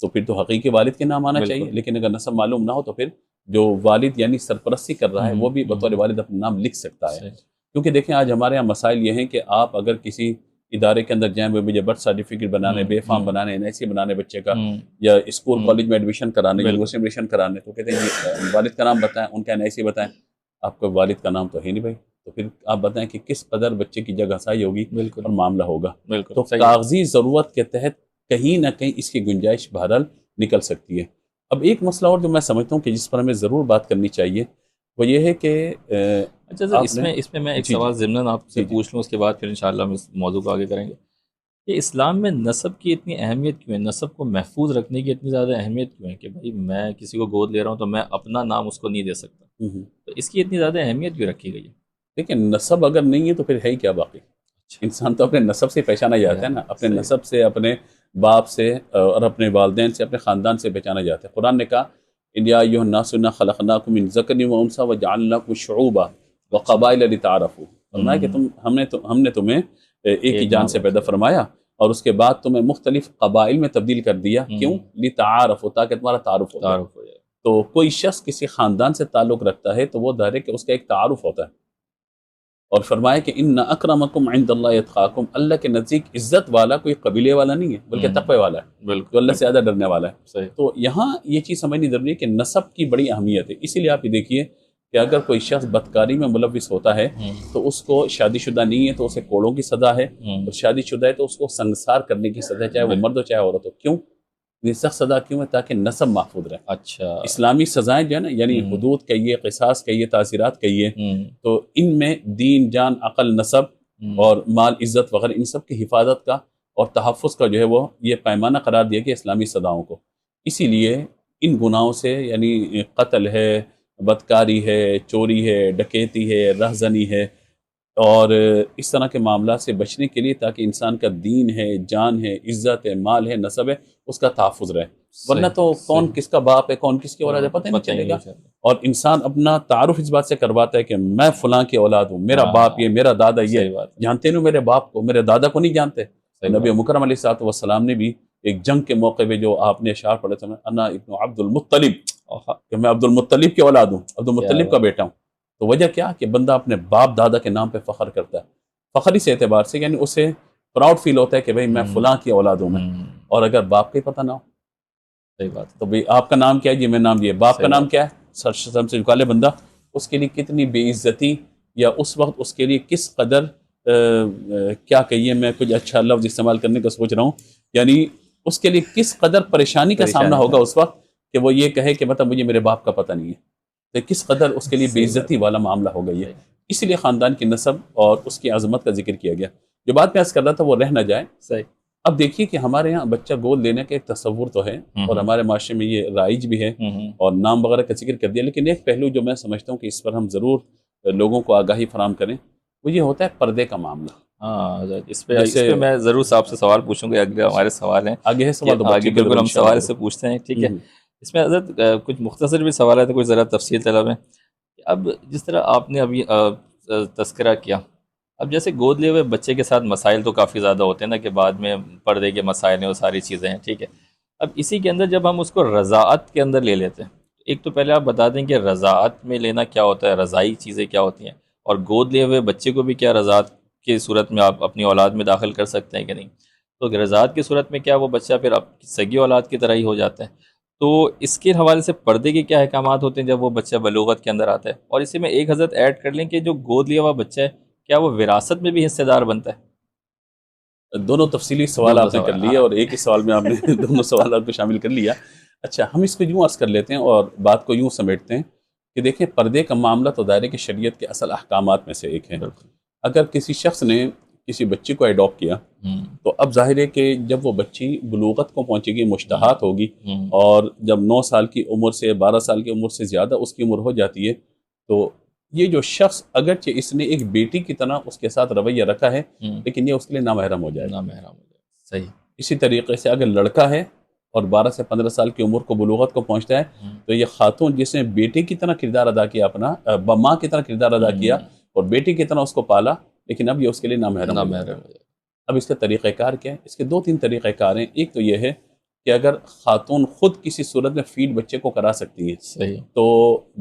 تو پھر تو حقیقی والد کے نام آنا چاہیے، لیکن اگر نسب معلوم نہ ہو تو پھر جو والد یعنی سرپرستی کر رہا ہے وہ بھی بطور والد اپنا نام لکھ سکتا ہے، کیونکہ دیکھیں آج ہمارے یہاں مسائل یہ ہیں کہ آپ اگر کسی ادارے کے اندر جائیں، مجھے برتھ سرٹیفکیٹ بنانے، بے فارم بنانے، NIC بنانے بچے کا، یا اسکول کالج میں ایڈمیشن کرانے، یونیورسٹی میں ایڈمیشن کرانے، تو کہتے ہیں والد کا نام بتائیں، ان کا NIC بتائیں، آپ کو والد کا نام تو ہے نہیں بھائی، تو پھر آپ بتائیں کہ کس قدر بچے کی جگہ سائی ہوگی اور معاملہ ہوگا، تو کاغذی ضرورت کے تحت کہیں نہ کہیں اس کی گنجائش بہرحال نکل سکتی ہے۔ اب ایک مسئلہ اور جو میں سمجھتا ہوں کہ جس پر ہمیں ضرور بات کرنی چاہیے وہ یہ ہے کہ اچھا سر اس میں میں ایک سوال ضمناً آپ سے پوچھ لوں، اس کے بعد پھر انشاءاللہ ہم اس موضوع کو آگے کریں گے کہ اسلام میں نسب کی اتنی اہمیت کیوں ہے، نسب کو محفوظ رکھنے کی اتنی زیادہ اہمیت کیوں ہے کہ بھائی میں کسی کو گود لے رہا ہوں تو میں اپنا نام اس کو نہیں دے سکتا، تو اس کی اتنی زیادہ اہمیت کیوں رکھی گئی ہے؟ لیکن نسب اگر نہیں ہے تو پھر ہے ہی کیا باقی؟ انسان تو اپنے نسب سے پہچانا جاتا ہے نا، اپنے نسب سے، اپنے باپ سے اور اپنے والدین سے، اپنے خاندان سے پہچانا جاتا ہے۔ قرآن نے کہا یا ایھا الناس انا خلقناکم من ذکر و انثی وجعلناکم شعوبا وقبائل لتعارفوا، فرمایا کہ ہم نے تمہیں ایک ہی جان سے پیدا فرمایا اور اس کے بعد تمہیں مختلف قبائل میں تبدیل کر دیا، کیوں؟ لتعارفوا، تاکہ تمہارا تعارف ہو جائے۔ تو کوئی شخص کسی خاندان سے تعلق رکھتا ہے تو وہ ظاہر ہے کہ اس کا ایک تعارف ہوتا ہے، اور فرمایا کہ ان اکرمکم عند اللہ اتقاکم، اللہ کے نزدیک عزت والا کوئی قبیلے والا نہیں ہے بلکہ تقوی والا ہے، جو اللہ سے زیادہ ڈرنے والا ہے۔ تو یہاں یہ چیز سمجھنی ضروری ہے کہ نسب کی بڑی اہمیت ہے، اسی لیے آپ یہ دیکھیے کہ اگر کوئی شخص بدکاری میں ملوث ہوتا ہے تو اس کو شادی شدہ نہیں ہے تو اسے کوڑوں کی سزا ہے، اور شادی شدہ ہے تو اس کو سنگسار کرنے کی سزا ہے، چاہے وہ مرد ہو چاہے عورت ہو۔ کیوں یہ سخت سزا کیوں ہے؟ تاکہ نسب محفوظ رہے۔ اچھا، اسلامی سزائیں جو ہے نا، یعنی حدود کہیے، قصاص کہیے، تعزیرات کہیے، تو ان میں دین، جان، عقل، نسب اور مال، عزت وغیرہ ان سب کی حفاظت کا اور تحفظ کا جو ہے وہ یہ پیمانہ قرار دیا کہ اسلامی سزاؤں کو، اسی لیے ان گناہوں سے یعنی قتل ہے، بدکاری ہے، چوری ہے، ڈکیتی ہے، رہزنی ہے اور اس طرح کے معاملات سے بچنے کے لیے تاکہ انسان کا دین ہے، جان ہے، عزت ہے، مال ہے، نسب ہے، اس کا تحفظ رہے، ورنہ تو کون کس کا باپ ہے، کون کس کی اولاد ہے، پتہ نہیں چلے گا۔ اور انسان اپنا تعارف اس بات سے کرواتا ہے کہ میں فلاں کی اولاد ہوں، میرا باپ یہ، میرا دادا یہ، جانتے نہیں میرے باپ کو، میرے دادا کو نہیں جانتے۔ نبی مکرم علیہ الصلوۃ والسلام نے بھی ایک جنگ کے موقع پہ جو آپ نے اشعار پڑھے تھے، انا ابن عبد المطلب، کہ میں عبد المطلب کی اولاد ہوں، عبد المطلب کا بیٹا ہوں. تو وجہ کیا کہ بندہ اپنے باپ دادا کے نام پہ فخر کرتا ہے، فخر اس اعتبار سے یعنی اسے پراؤڈ فیل ہوتا ہے کہ بھئی میں فلاں کی اولاد ہوں میں. اور اگر باپ کا ہی پتہ نہ ہو صحیح بات تو بھئی آپ کا نام کیا ہے؟ جی میں نام یہ، باپ کا نام کیا ہے؟ سر سے جھکا لے بندہ. اس کے لیے کتنی بے عزتی، یا اس وقت اس کے لیے کس قدر کیا کہیے، میں کچھ اچھا لفظ استعمال کرنے کا سوچ رہا ہوں، یعنی اس کے لیے کس قدر پریشانی کا سامنا ہوگا اس وقت کہ وہ یہ کہے کہ مطلب مجھے میرے باپ کا پتہ نہیں ہے. تو کس قدر اس کے لیے بے عزتی والا معاملہ ہوگا یہ. اسی لیے خاندان کی نسب اور اس کی عظمت کا ذکر کیا گیا. جو بات میں عرض کر رہا تھا وہ رہ نہ جائے. صحیح. اب دیکھیے کہ ہمارے ہاں بچہ گود لینے کا ایک تصور تو ہے اور ہمارے معاشرے میں یہ رائج بھی ہے اور نام وغیرہ کا ذکر کر دیا، لیکن ایک پہلو جو میں سمجھتا ہوں کہ اس پر ہم ضرور لوگوں کو آگاہی فراہم کریں وہ یہ ہوتا ہے پردے کا معاملہ. ہاں اس پہ میں ضرور آپ سے سوال پوچھوں گا. اگلے ہمارے سوال ہیں آگے ہے سوال، آگے بالکل ہم سوال سے پوچھتے ہیں. ٹھیک ہے. اس میں حضرت کچھ مختصر بھی سوال ہے تو کچھ ذرا تفصیل طلب ہے. اب جس طرح آپ نے ابھی تذکرہ کیا، اب جیسے گود لیے ہوئے بچے کے ساتھ مسائل تو کافی زیادہ ہوتے ہیں نا، کہ بعد میں پردے کے مسائل ہیں وہ ساری چیزیں ہیں. ٹھیک ہے. اب اسی کے اندر جب ہم اس کو رضاعت کے اندر لے لیتے ہیں، ایک تو پہلے آپ بتا دیں کہ رضاعت میں لینا کیا ہوتا ہے، رضائی چیزیں کیا ہوتی ہیں، اور گود لیے ہوئے بچے کو بھی کیا رضاعت کی صورت میں آپ اپنی اولاد میں داخل کر سکتے ہیں کہ نہیں. تو رضاعت کی صورت میں کیا وہ بچہ پھر سگی اولاد کی طرح ہی ہو جاتا ہے. تو اس کے حوالے سے پردے کے کیا احکامات ہوتے ہیں جب وہ بچہ بلوغت کے اندر آتا ہے. اور اسی میں ایک حضرت ایڈ کر لیں کہ جو گود لیا ہوا بچہ ہے کیا وہ وراثت میں بھی حصے دار بنتا ہے؟ دونوں تفصیلی سوال آپ نے کر لیے اور ایک ہی سوال میں آپ نے دونوں سوالات کو شامل کر لیا. اچھا، ہم اس کو یوں عرض کر لیتے ہیں اور بات کو یوں سمیٹتے ہیں کہ دیکھیں پردے کا معاملہ تو دائرے کی شریعت کے اصل احکامات میں سے ایک ہے. اگر کسی شخص نے کسی بچی کو ایڈاپٹ کیا تو اب ظاہر ہے کہ جب وہ بچی بلوغت کو پہنچے گی، مشتہات ہوگی، اور جب 9 سال کی عمر سے 12 سال کی عمر سے زیادہ اس کی عمر ہو جاتی ہے تو یہ جو شخص اگرچہ اس نے ایک بیٹی کی طرح اس کے ساتھ رویہ رکھا ہے لیکن یہ اس کے لیے نامحرم ہو جائے گا. صحیح. اسی طریقے سے اگر لڑکا ہے اور 12 سے 15 سال کی عمر کو بلوغت کو پہنچتا ہے تو یہ خاتون جس نے بیٹے کی طرح کردار ادا کیا، اپنا ماں کی طرح کردار ادا کیا اور بیٹی کی طرح اس کو پالا، لیکن اب یہ اس کے لیے نامحرم ہو جائے. اب اس کا طریقہ کار کیا ہے؟ اس کے 2-3 طریقہ کار ہیں. ایک تو یہ ہے کہ اگر خاتون خود کسی صورت میں فیڈ بچے کو کرا سکتی ہے صحیح. تو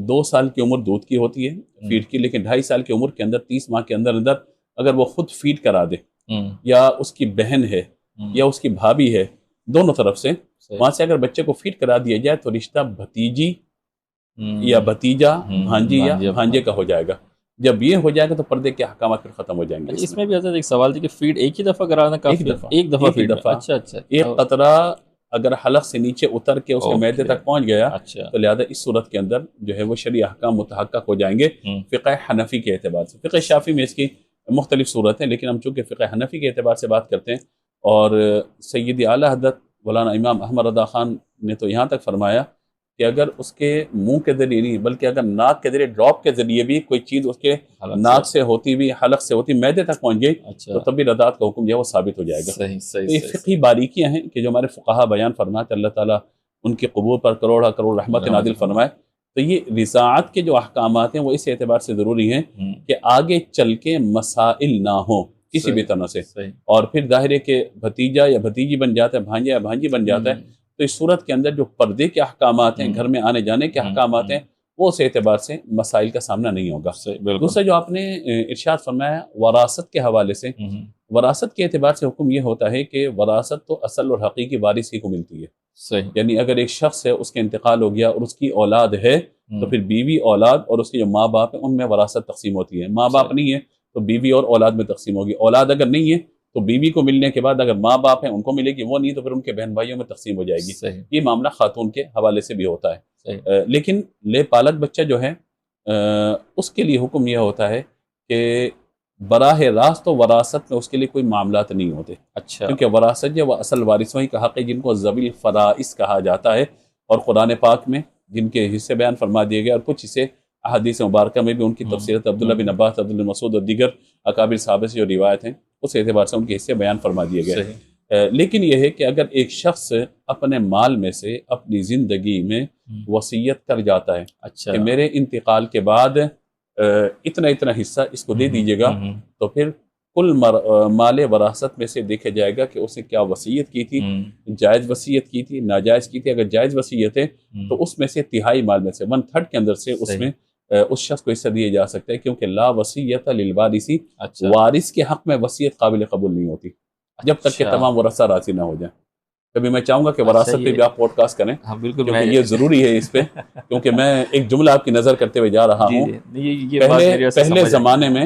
2 سال کی عمر دودھ کی ہوتی ہے فیڈ کی، لیکن 2.5 سال کی عمر کے اندر 30 ماہ کے اندر اگر وہ خود فیڈ کرا دے یا اس کی بہن ہے یا اس کی بھابھی ہے، دونوں طرف سے وہاں سے اگر بچے کو فیڈ کرا دیا جائے تو رشتہ بھتیجی یا بھتیجا، بھانجی یا بھانجے کا ہو جائے گا. جب یہ ہو جائے گا تو پردے کے احکامات پھر ختم ہو جائیں گے. اس میں بھی حضرت ایک سوال تھی کہ فیڈ ایک ہی دفعہ کرانا کافی؟ ایک دفعہ فیڈ. اچھا. ایک قطرہ اگر حلق سے نیچے اتر کے اس کے معدے تک پہنچ گیا تو لہذا اس صورت کے اندر جو ہے وہ شرعی احکام متحقق ہو جائیں گے فقہ حنفی کے اعتبار سے. فقہ شافعی میں اس کی مختلف صورت ہیں، لیکن ہم چونکہ فقہ حنفی کے اعتبار سے بات کرتے ہیں اور سیدی اعلیٰ حضرت مولانا امام احمد رضا خان نے تو یہاں تک فرمایا کہ اگر اس کے منہ کے ذریعے نہیں بلکہ اگر ناک کے ذریعے ڈراپ کے ذریعے بھی کوئی چیز اس کے ناک سے ہوتی بھی، حلق سے ہوتی معدے تک پہنچ گئی تو تب بھی رضاعت کا حکم جو ہے وہ ثابت ہو جائے گا. تو یہ فقہی باریکیاں ہیں کہ جو ہمارے فقہا بیان فرماتے، اللہ تعالیٰ ان کی قبول پر کروڑا کروڑ رحمت نازل فرمائے. تو یہ رضاعت کے جو احکامات ہیں وہ اس اعتبار سے ضروری ہیں کہ آگے چل کے مسائل نہ ہوں کسی بھی طرح سے، اور پھر ظاہر ہے کہ بھتیجا یا بھتیجی بن جاتا ہے، بھانجا یا بھانجی بن جاتا ہے. تو اس صورت کے اندر جو پردے کے احکامات ہیں، گھر میں آنے جانے کے احکامات ہیں، وہ اس اعتبار سے مسائل کا سامنا نہیں ہوگا. دوسرا جو آپ نے ارشاد فرمایا وراثت کے حوالے سے، وراثت کے اعتبار سے حکم یہ ہوتا ہے کہ وراثت تو اصل اور حقیقی وارث ہی کو ملتی ہے. یعنی اگر ایک شخص ہے، اس کے انتقال ہو گیا اور اس کی اولاد ہے تو پھر بیوی، اولاد اور اس کے جو ماں باپ ہیں ان میں وراثت تقسیم ہوتی ہے. ماں باپ نہیں ہے تو بیوی اور اولاد میں تقسیم ہوگی. اولاد اگر نہیں ہے تو بیوی کو ملنے کے بعد اگر ماں باپ ہیں ان کو ملے گی، وہ نہیں تو پھر ان کے بہن بھائیوں میں تقسیم ہو جائے گی. یہ معاملہ خاتون کے حوالے سے بھی ہوتا ہے. لیکن لے پالک بچہ جو ہے اس کے لیے حکم یہ ہوتا ہے کہ براہ راست تو وراثت میں اس کے لیے کوئی معاملات نہیں ہوتے. اچھا. کیونکہ وراثت جو وہ اصل وارثوں ہی کا حق ہے جن کو ذوی الفرائض کہا جاتا ہے، اور قرآن پاک میں جن کے حصے بیان فرما دیے گئے اور کچھ حصے احادیث مبارکہ میں بھی ان کی تفسیرات عبداللہ بن عباس، عبداللہ بن مسعود اور دیگر اکابر صحابہ سے جو روایت ہیں اس اعتبار سے ان کے حصے بیان فرما دیے گئے. لیکن یہ ہے کہ اگر ایک شخص اپنے مال میں سے اپنی زندگی میں وصیت کر جاتا ہے کہ میرے انتقال کے بعد اتنا اتنا حصہ اس کو دے دیجیے گا، تو پھر کل مال وراثت میں سے دیکھا جائے گا کہ اس نے کیا وصیت کی تھی، جائز وصیت کی تھی، ناجائز کی تھی. اگر جائز وصیت ہے تو اس میں سے تہائی مال میں سے 1/3 کے اندر سے اس میں اس شخص کو حصہ دیا جا سکتا ہے، کیونکہ لا وصیت للوارث، وارث کے حق میں وصیت قابل قبول نہیں ہوتی جب تک کہ تمام ورثہ راضی نہ ہو جائیں. کبھی میں چاہوں گا کہ وراثت پہ بھی آپ پوڈ کاسٹ کریں، کیونکہ یہ ضروری ہے اس پہ، کیونکہ میں ایک جملہ آپ کی نظر کرتے ہوئے جا رہا ہوں. پہلے زمانے میں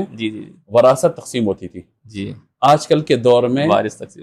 وراثت تقسیم ہوتی تھی، آج کل کے دور میں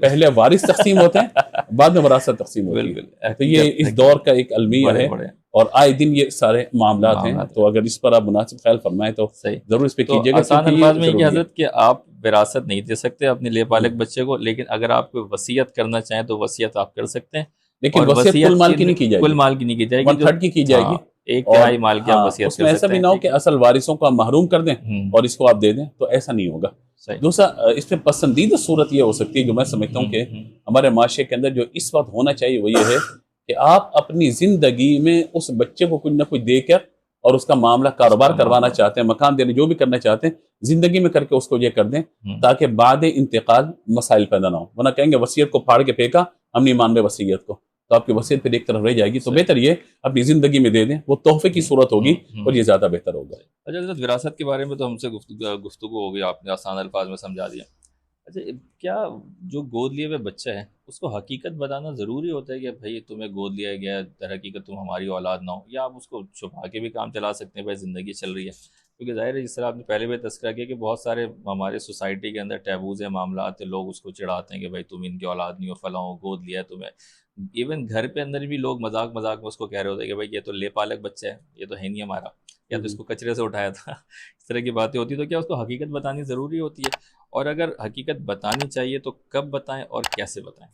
پہلے وارث تقسیم ہوتے ہیں، بعد میں وراثت تقسیم ہوتی ہے. تو یہ اس دور کا ایک المیہ ہے اور آئے دن یہ سارے معاملات ہیں. تو اگر اس پر آپ مناسب خیال فرمائیں تو ضرور اس پہ کیجیے گا. آسان الفاظ میں یہ حضرت کہ آپ وراثت نہیں دے سکتے اپنے لے پالک بچے کو، لیکن اگر آپ کو وصیت کرنا چاہیں تو وصیت آپ کر سکتے ہیں، لیکن وصیت کل مال کی نہیں کی جائے گی، کل مال کی نہیں کی جائے گی، 1/3 کی جائے گی. ایک تہائی مال کی آپ وصیت کر سکتے ہیں. اس میں ایسا بھی نہ ہو کہ اصل وارثوں کو آپ محروم کر دیں اور اس کو آپ دے دیں، تو ایسا نہیں ہوگا. دوسرا اس میں پسندیدہ صورت یہ ہو سکتی ہے جو میں سمجھتا ہوں کہ ہمارے معاشرے کے اندر جو اس وقت ہونا چاہیے وہ یہ ہے کہ آپ اپنی زندگی میں اس بچے کو کچھ نہ کچھ دے کر اور اس کا معاملہ کاروبار کروانا چاہتے ہیں، مکان دینے جو بھی کرنا چاہتے ہیں، زندگی میں کر کے اس کو یہ کر دیں تاکہ بعد انتقال مسائل پیدا نہ ہو. ورنہ کہیں گے وصیت کو پھاڑ کے پھینکا، ہم نہیں مان رہے وصیت کو، تو آپ کی وصیت پھر ایک طرف رہ جائے گی. تو بہتر یہ اپنی زندگی میں دے دیں، وہ تحفے کی صورت ہوگی اور یہ زیادہ بہتر ہوگا. اچھا حضرت، وراثت کے بارے میں تو ہم سے گفتگو ہو گئی، آپ نے آسان الفاظ میں سمجھا دیا. اچھا، کیا جو گود لیے ہوئے بچہ ہے اس کو حقیقت بتانا ضروری ہوتا ہے کہ بھائی تمہیں گود لیا گیا، در حقیقت تم ہماری اولاد نہ ہو، یا آپ اس کو چھپا کے بھی کام چلا سکتے ہیں بھائی زندگی چل رہی ہے؟ کیونکہ ظاہر ہے جس طرح آپ نے پہلے بھی تذکرہ کیا کہ بہت سارے ہمارے سوسائٹی کے اندر ٹیبوز ہیں، معاملات ہیں، لوگ اس کو چڑھاتے ہیں کہ بھائی تم ان کی اولاد نہیں ہو، فلاں ہو، گود لیا تمہیں. ایون گھر پہ اندر بھی لوگ مذاق میں اس کو کہہ رہے ہوتے ہیں کہ بھائی یہ تو لے پالک بچہ ہے، یہ تو ہے نہیں ہمارا، یا تو اس کو کچرے سے اٹھایا تھا. اس طرح کی باتیں ہوتی. تو کیا اس کو حقیقت بتانی ضروری ہوتی ہے؟ اور اگر حقیقت بتانی چاہیے تو کب بتائیں اور کیسے بتائیں؟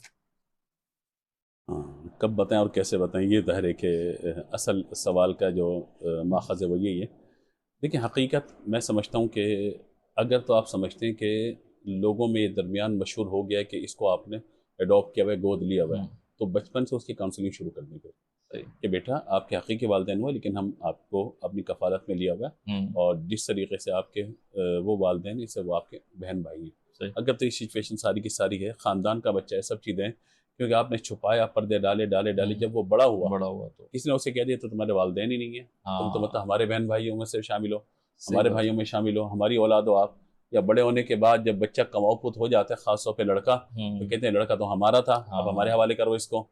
کب بتائیں اور کیسے بتائیں، یہ ظاہر ہے کہ اصل سوال کا جو ماخذ ہے وہ یہی ہے. دیکھیں، حقیقت میں سمجھتا ہوں کہ اگر تو آپ سمجھتے ہیں کہ لوگوں میں درمیان مشہور ہو گیا ہے کہ اس کو آپ نے اڈاپٹ کیا ہوا ہے، گود لیا ہوا ہے، تو بچپن سے اس کی کاؤنسلنگ شروع کر دیں گے کہ بیٹا آپ کے حقیقی والدین ہوئے، لیکن ہم آپ کو اپنی کفالت میں لیا ہوا ہے، اور جس طریقے سے آپ کے وہ والدین ہیں، اس سے وہ آپ کے بہن بھائی ہیں. اگر تو یہ سچویشن ساری کی ساری ہے، خاندان کا بچہ ہے، سب چیزیں، کیونکہ آپ نے چھپایا، پردے ڈالے، جب وہ بڑا ہوا تو کسی نے اسے کہہ دیا تو تمہارے والدین ہی نہیں ہیں، تم تو مطلب ہمارے بہن بھائیوں میں سے شامل ہو، ہمارے بھائیوں میں شامل ہو، ہماری اولاد ہو آپ. یا بڑے ہونے کے بعد جب بچہ کماؤ پوت ہو جاتا ہے، خاص طور پہ لڑکا، تو کہتے ہیں لڑکا تو ہمارا تھا، اب ہمارے حوالے کرو اس کو.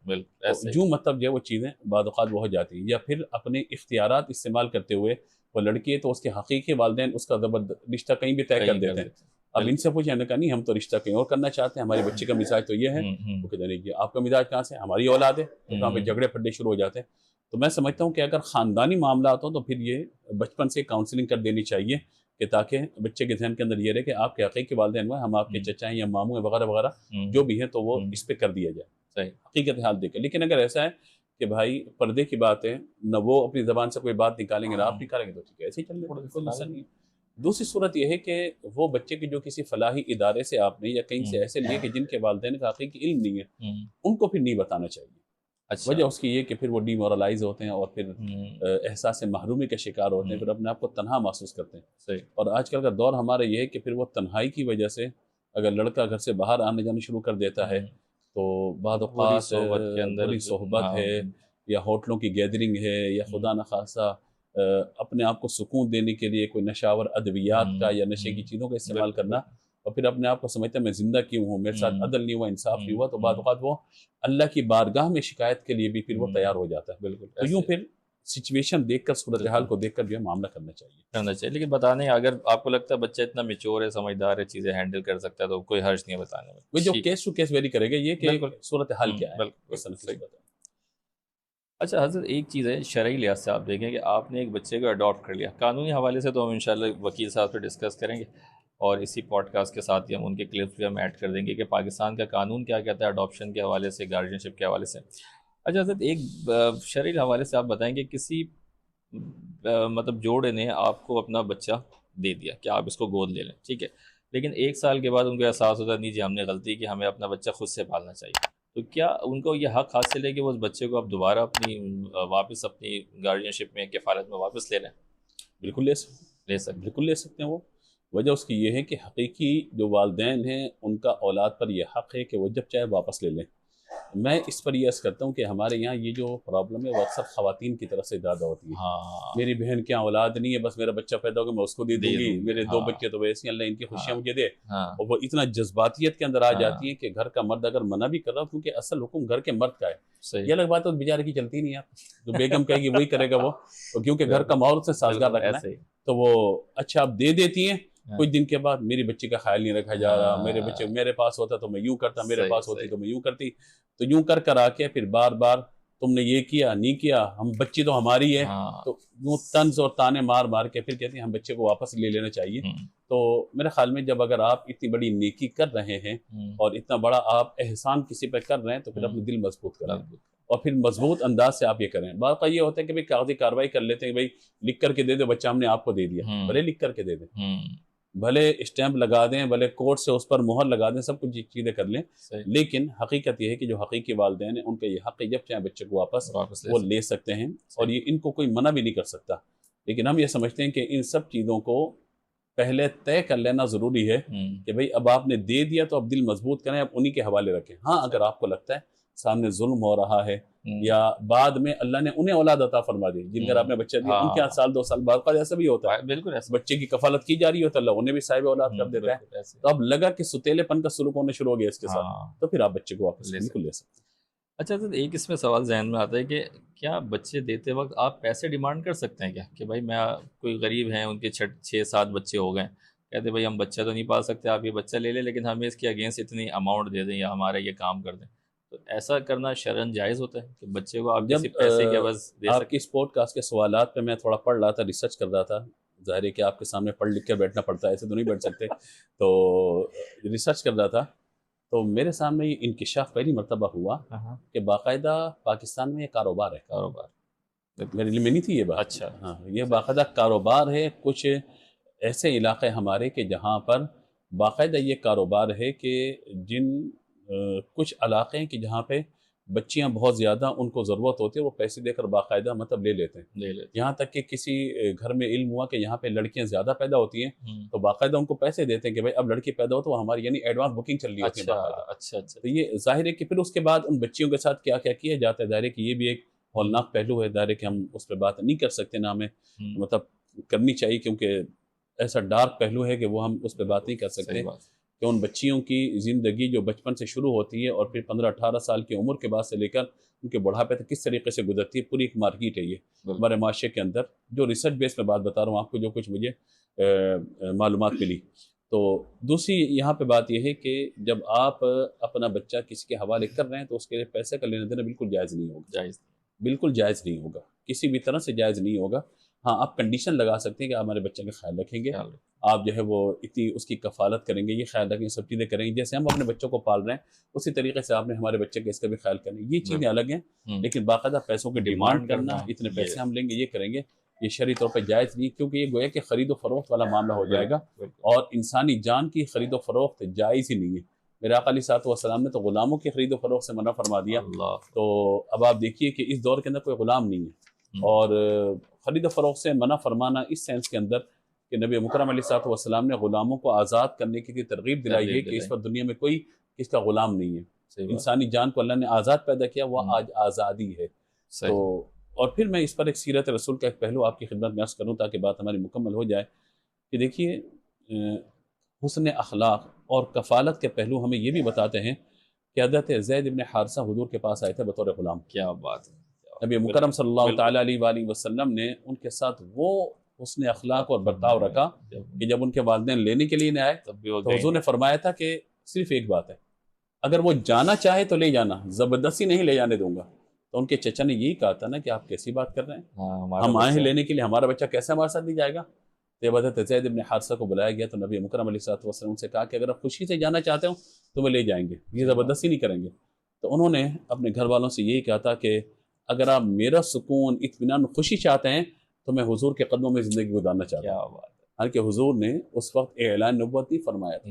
جو مطلب جو وہ چیزیں بعض اوقات وہ ہو جاتی ہیں. یا پھر اپنے اختیارات استعمال کرتے ہوئے، وہ لڑکی ہے تو اس کے حقیقی والدین اس کا رشتہ کہیں بھی طے کر دیتے ہیں. اب ان سے پوچھیں نے کہا نہیں، ہم تو رشتہ کہیں اور کرنا چاہتے ہیں، ہمارے بچے کا مزاج تو یہ ہے. وہ کہتے ہیں کہ آپ کا مزاج کہاں سے، ہماری اولاد ہے. تو کہاں پہ جھگڑے پھڈے شروع ہو جاتے ہیں. تو میں سمجھتا ہوں کہ اگر خاندانی معاملات ہوں تو پھر یہ بچپن سے کاؤنسلنگ کر دینی چاہیے کہ تاکہ بچے کے ذہن کے اندر یہ رہے کہ آپ کے حقیقی والدین ہوئے، ہم آپ کے چچا ہیں یا ماموں ہیں وغیرہ وغیرہ جو بھی ہیں، تو وہ اس پہ کر دیا جائے حقیقت حال دے کے. لیکن اگر ایسا ہے کہ بھائی پردے کی بات ہے، نہ وہ اپنی زبان سے کوئی بات نکالیں گے نہ آپ نکالیں گے، تو ٹھیک ہے، ایسے ہی چل رہے، کوئی مسئلہ نہیں. دوسری صورت یہ ہے کہ وہ بچے کے جو کسی فلاحی ادارے سے آپ نے یا کہیں سے ایسے لیے کہ جن کے والدین کا حقیقی علم نہیں ہے، ان کو پھر نہیں بتانا چاہیے. وجہ اس کی یہ کہ پھر وہ ڈی مورلائز ہوتے ہیں اور پھر احساس محرومی کا شکار ہوتے ہیں، پھر اپنے آپ کو تنہا محسوس کرتے ہیں. اور آج کل کا دور ہمارا یہ ہے کہ پھر وہ تنہائی کی وجہ سے اگر لڑکا گھر سے باہر آنے جانا شروع کر دیتا ہے تو بعض اوقات بری صحبت ہے یا ہوٹلوں کی گیدرنگ ہے یا خدا نخواستہ اپنے آپ کو سکون دینے کے لیے کوئی نشاور ادویات کا یا نشے کی چیزوں کا استعمال کرنا، اور پھر اپنے آپ کو سمجھتا ہے میں زندہ کیوں ہوں، میرے ساتھ عدل نہیں ہوا، انصاف نہیں ہوا، تو بعض اوقات وہ اللہ کی بارگاہ میں شکایت کے لیے بھی پھر وہ تیار ہو جاتا ہے. بالکل. تو یوں پھر سچویشن دیکھ کر، صورتحال کو دیکھ کر جو ہے معاملہ کرنا چاہیے. لیکن بتانے اگر آپ کو لگتا ہے بچہ اتنا میچور ہے، سمجھدار ہے، چیزیں ہینڈل کر سکتا ہے، تو کوئی حرج نہیں ہے بتانے میں. وہ جو کیس ٹو کیس ویری کرے گا، یہ کہ صورتحال کیا ہے. اچھا حضرت، ایک چیز ہے شرعی لحاظ سے آپ دیکھیں کہ آپ نے ایک بچے کو اڈاپٹ کر لیا، قانونی حوالے سے تو ہم انشاءاللہ وکیل صاحب سے ڈسکس کریں گے، اور اسی پوڈ کاسٹ کے ساتھ ہی ہم ان کے کلپس بھی ہم ایڈ کر دیں گے کہ پاکستان کا قانون کیا کہتا ہے اڈاپشن کے حوالے سے، گارڈین شپ کے حوالے سے. اچھا حضرت، ایک شرعی حوالے سے آپ بتائیں کہ کسی مطلب جوڑے نے آپ کو اپنا بچہ دے دیا کہ آپ اس کو گود لے لیں، ٹھیک ہے، لیکن 1 سال کے بعد ان کو احساس ہوتا ہے نہیں جی ہم نے غلطی کی، ہمیں اپنا بچہ خود سے پالنا چاہیے، تو کیا ان کو یہ حق حاصل ہے کہ وہ اس بچے کو اب دوبارہ اپنی واپس اپنی گارڈین شپ میں، کفالت میں واپس لے لیں؟ بالکل لے سکتے ہیں وہ. وجہ اس کی یہ ہے کہ حقیقی جو والدین ہیں ان کا اولاد پر یہ حق ہے کہ وہ جب چاہے واپس لے لیں۔ میں اس پر یہ عرض کرتا ہوں کہ ہمارے یہاں یہ جو پرابلم ہے وہ اکثر خواتین کی طرف سے زیادہ ہوتی ہے۔ ہاں میری بہن کیا اولاد نہیں ہے، بس میرا بچہ پیدا ہوگا میں اس کو دے دوں گی، میرے 2 بچے تو ویسے اللہ ان کی خوشیاں مجھے دے، ہاں اور وہ اتنا جذباتیت کے اندر آ جاتی ہے کہ گھر کا مرد اگر منع بھی کر رہا، کیونکہ اصل حکم گھر کے مرد کا ہے، صحیح یہ الگ بات تو بیچارے کی چلتی نہیں ہے، جو بیگم کہے گی وہی کرے گا وہ، کیونکہ گھر کا ماحول سے سازگار رکھنا ہے، ایسے ہی تو وہ اچھا آپ دے دیتی ہیں، کچھ دن کے بعد میری بچی کا خیال نہیں رکھا جا رہا، میرے بچے میرے پاس ہوتا تو میں یوں کرتا، میرے پاس ہوتی تو میں یوں کرتی، تو یوں کر آ کے پھر بار بار تم نے یہ کیا نہیں کیا، ہم بچی تو ہماری ہے، تو یوں طنز اور تانے مار مار کے پھر کہتے ہیں ہم بچے کو واپس لے لینا چاہیے۔ تو میرے خیال میں جب اگر آپ اتنی بڑی نیکی کر رہے ہیں اور اتنا بڑا آپ احسان کسی پہ کر رہے ہیں تو پھر اپنے دل مضبوط کریں اور پھر مضبوط انداز سے آپ یہ کریں۔ بات کا یہ ہوتا ہے کہ بھئی کاغذی کارروائی کر لیتے ہیں، بھئی لکھ کر کے دے دو، بچہ ہم نے آپ کو دے دیا، بھلے لکھ کر کے دے دیں، بھلے اسٹیمپ لگا دیں، بھلے کورٹ سے اس پر مہر لگا دیں، سب کچھ چیزیں کر لیں، لیکن حقیقت یہ ہے کہ جو حقیقی والدین ہیں ان کا یہ حق ہے جب چاہے بچے کو واپس وہ لے سکتے ہیں، اور یہ ان کو کوئی منع بھی نہیں کر سکتا۔ لیکن ہم یہ سمجھتے ہیں کہ ان سب چیزوں کو پہلے طے کر لینا ضروری ہے کہ بھئی اب آپ نے دے دیا تو اب دل مضبوط کریں، اب انہی کے حوالے رکھیں۔ ہاں اگر آپ کو لگتا ہے سامنے ظلم ہو رہا ہے یا بعد میں اللہ نے انہیں اولاد عطا فرما دی، جن کا آپ نے بچہ دیا ان کے 1 سال 2 سال بعد کا ایسا بھی ہوتا ہے، بالکل ایسا بچے کی کفالت کی جا رہی ہوتا ہے، اللہ انہیں بھی صاحب اولاد کر دیتا ہے، تو اب لگا کہ ستیلے پن کا سلوک ہونے شروع ہو گیا اس کے ساتھ، تو پھر آپ بچے کو واپس بالکل لے سکتے ہیں۔ اچھا تو ایک اس میں سوال ذہن میں آتا ہے کہ کیا بچے دیتے وقت آپ پیسے ڈیمانڈ کر سکتے ہیں کیا کہ بھائی میں کوئی غریب ہیں ان کے 6-7 بچے ہو گئے، کہتے بھائی ہم بچہ تو نہیں پال سکتے، آپ یہ بچہ لے لیں لیکن ہمیں اس کے اگینسٹ اتنی اماؤنٹ دے دیں یا ہمارا یہ کام کر دیں، تو ایسا کرنا شرعاً جائز ہوتا ہے کہ بچے کو آپ کسی پیسے کے عوض دے آپ سکتے؟ کی اس پوڈ کاسٹ کے سوالات پہ میں تھوڑا پڑھ رہا تھا، ریسرچ کر رہا تھا، ظاہر ہے کہ آپ کے سامنے پڑھ لکھ کے بیٹھنا پڑتا ہے، ایسے تو نہیں بیٹھ سکتے، تو ریسرچ کر رہا تھا تو میرے سامنے یہ انکشاف پہلی مرتبہ ہوا کہ باقاعدہ پاکستان میں یہ کاروبار ہے، میرے لیے میں نہیں تھی یہ بات، اچھا ہاں یہ باقاعدہ کاروبار ہے، کچھ ایسے علاقے ہمارے کہ جہاں پر باقاعدہ یہ کاروبار ہے کہ جن کچھ علاقے ہیں کہ جہاں پہ بچیاں بہت زیادہ ان کو ضرورت ہوتی ہے، وہ پیسے دے کر باقاعدہ مطلب لے لیتے ہیں، یہاں تک کہ کسی گھر میں علم ہوا کہ یہاں پہ لڑکیاں زیادہ پیدا ہوتی ہیں تو باقاعدہ ان کو پیسے دیتے ہیں کہ بھائی اب لڑکی پیدا ہو تو ہماری یعنی ایڈوانس بکنگ چل رہی ہوتی ہے باقاعدہ۔ اچھا تو یہ ظاہر ہے کہ پھر اس کے بعد ان بچیوں کے ساتھ کیا کیا کیا جاتا ہے، ظاہر ہے کہ یہ بھی ایک ہولناک پہلو ہے، ظاہر ہے کہ ہم اس پہ بات نہیں کر سکتے، نہ ہمیں مطلب کرنی چاہیے کیونکہ ایسا ڈارک پہلو ہے کہ وہ ہم اس پہ بات نہیں کر سکتے کہ ان بچیوں کی زندگی جو بچپن سے شروع ہوتی ہے اور پھر 15-18 سال کی عمر کے بعد سے لے کر ان کے بڑھاپے تک کس طریقے سے گزرتی ہے، پوری ایک مارکیٹ ہے یہ ہمارے معاشرے کے اندر، جو ریسرچ بیس میں بات بتا رہا ہوں آپ کو، جو کچھ مجھے معلومات ملی۔ تو دوسری یہاں پہ بات یہ ہے کہ جب آپ اپنا بچہ کسی کے حوالے کر رہے ہیں تو اس کے لیے پیسے کا لینا دینا بالکل جائز نہیں ہوگا، بالکل جائز نہیں ہوگا، کسی بھی طرح سے جائز نہیں ہوگا۔ ہاں آپ کنڈیشن لگا سکتے ہیں کہ آپ ہمارے بچے کا خیال رکھیں گے، آپ جو ہے وہ اتنی اس کی کفالت کریں گے، یہ خیال رکھیں گے، سب چیزیں کریں گے، جیسے ہم اپنے بچوں کو پال رہے ہیں اسی طریقے سے آپ نے ہمارے بچے کے اس کا بھی خیال کرنا ہے، یہ چیزیں الگ ہیں، لیکن باقاعدہ پیسوں کی ڈیمانڈ کرنا، اتنے پیسے ہم لیں گے یہ کریں گے، یہ شرعی طور پہ جائز نہیں، کیونکہ یہ گویا کہ خرید و فروخت والا معاملہ ہو جائے گا، اور انسانی جان کی خرید و فروخت جائز ہی نہیں ہے۔ میرے آقا علیہ السلام نے تو غلاموں کی خرید و فروخت سے منع فرما دیا، تو اب آپ دیکھیے کہ اس دور کے اندر کوئی غلام نہیں ہے، اور خرید و فروخت سے منع فرمانا اس سینس کے اندر کہ نبی مکرم علیہ السلام نے غلاموں کو آزاد کرنے کی ترغیب دلائی ہے کہ اس پر دنیا میں کوئی کس کا غلام نہیں ہے، انسانی جان کو اللہ نے آزاد پیدا کیا، وہ آج آزادی ہے۔ تو اور پھر میں اس پر ایک سیرت رسول کا ایک پہلو آپ کی خدمت میں عرض کروں تاکہ بات ہماری مکمل ہو جائے کہ دیکھیے حسن اخلاق اور کفالت کے پہلو ہمیں یہ بھی بتاتے ہیں کہ حضرت زید بن حارثہ حضور کے پاس آئے تھے بطور غلام، کیا بات ہے، نبی مکرم صلی اللہ تعالیٰ علیہ وآلہ وسلم نے ان کے ساتھ وہ حسن اخلاق اور برتاؤ رکھا کہ جب ان کے والدین لینے کے لیے نہ آئے تو حضور نے فرمایا تھا کہ صرف ایک بات ہے، اگر وہ جانا چاہے تو لے جانا، زبردستی نہیں لے جانے دوں گا۔ تو ان کے چچا نے یہی کہا تھا نا کہ آپ کیسی بات کر رہے ہیں، ہم آئے ہیں لینے کے لیے، ہمارا بچہ کیسے ہمارے ساتھ نہیں جائے گا؟ تو حضرت زید بن حارثہ کو بلایا گیا تو نبی مکرم علیہ السلام سے کہا کہ اگر آپ خوشی سے جانا چاہتے ہو تو وہ لے جائیں گے، یہ زبردستی نہیں کریں گے۔ تو انہوں نے اپنے گھر والوں سے یہی کہا تھا کہ اگر آپ میرا سکون، اطمینان، خوشی چاہتے ہیں تو میں حضور کے قدموں میں زندگی گزارنا چاہتا ہوں۔ حالانکہ حضور نے اس وقت اعلان نبوت نہیں فرمایا تھا،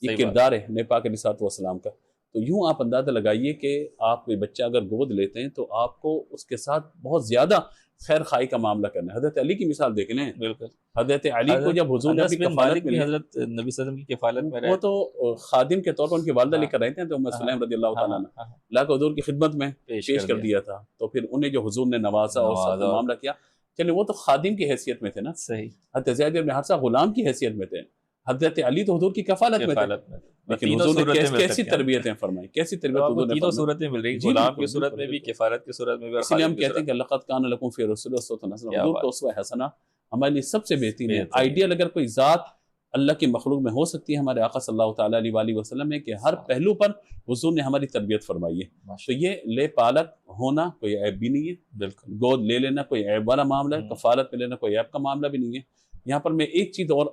یہ کردار ہے نبی پاک علیہ السلام کا، تو یوں آپ اندازہ لگائیے کہ آپ کوئی بچہ اگر گود لیتے ہیں تو آپ کو اس کے ساتھ بہت زیادہ خیر خواہی کا معاملہ کرنا ہے. حضرت علی کی مثال دیکھ لیں. بالکل. حضرت علی کو جب حضور نے انس اپنی بن کفالت مالک میں بھی لیا، حضرت نبی صلی اللہ علیہ وسلم کی کفالت میں رہے. وہ تو خادم کے طور پر ان کی والدہ ہاں. لے کر رہے تھے تو ام سلیم رضی اللہ تعالیٰ عنہ ہاں. اللہ کو حضور کی خدمت میں پیش کر دیا تھا. تو پھر انہیں جو حضور نے نوازا اور سب کو معاملہ کیا، چلے وہ تو خادم کی حیثیت میں تھے نا. صحیح. حضرت زید بن حارثہ غلام کی حیثیت میں تھے. حضرت علی تو حضور کی کفالت میں تھے. لیکن حضور نے کیسی تربیتیں فرمائیں، کیسی تربیت حضور نے تینوں صورتیں مل رہی، غلام کی صورت میں بھی، کفالت کی صورت میں بھی، اور اس لیے ہم کہتے ہیں کہ لقد کان لکم فی رسول اللہ اسوۃ حسنہ، حضور کو اسوہ حسنہ ہمارے لیے سب سے بہترین ہے. آئیڈیل اگر کوئی ذات اللہ کی مخلوق میں ہو سکتی ہے ہمارے آقا صلی اللہ تعالیٰ علیہ وآلہ وسلم ہے کہ ہر پہلو پر حضور نے ہماری تربیت فرمائی ہے. تو یہ لے پالک ہونا کوئی عیب بھی نہیں ہے. بالکل. گود لے لینا کوئی عیب والا معاملہ ہے، کفالت پہ لینا کوئی عیب کا معاملہ بھی نہیں ہے. یہاں پر میں ایک چیز اور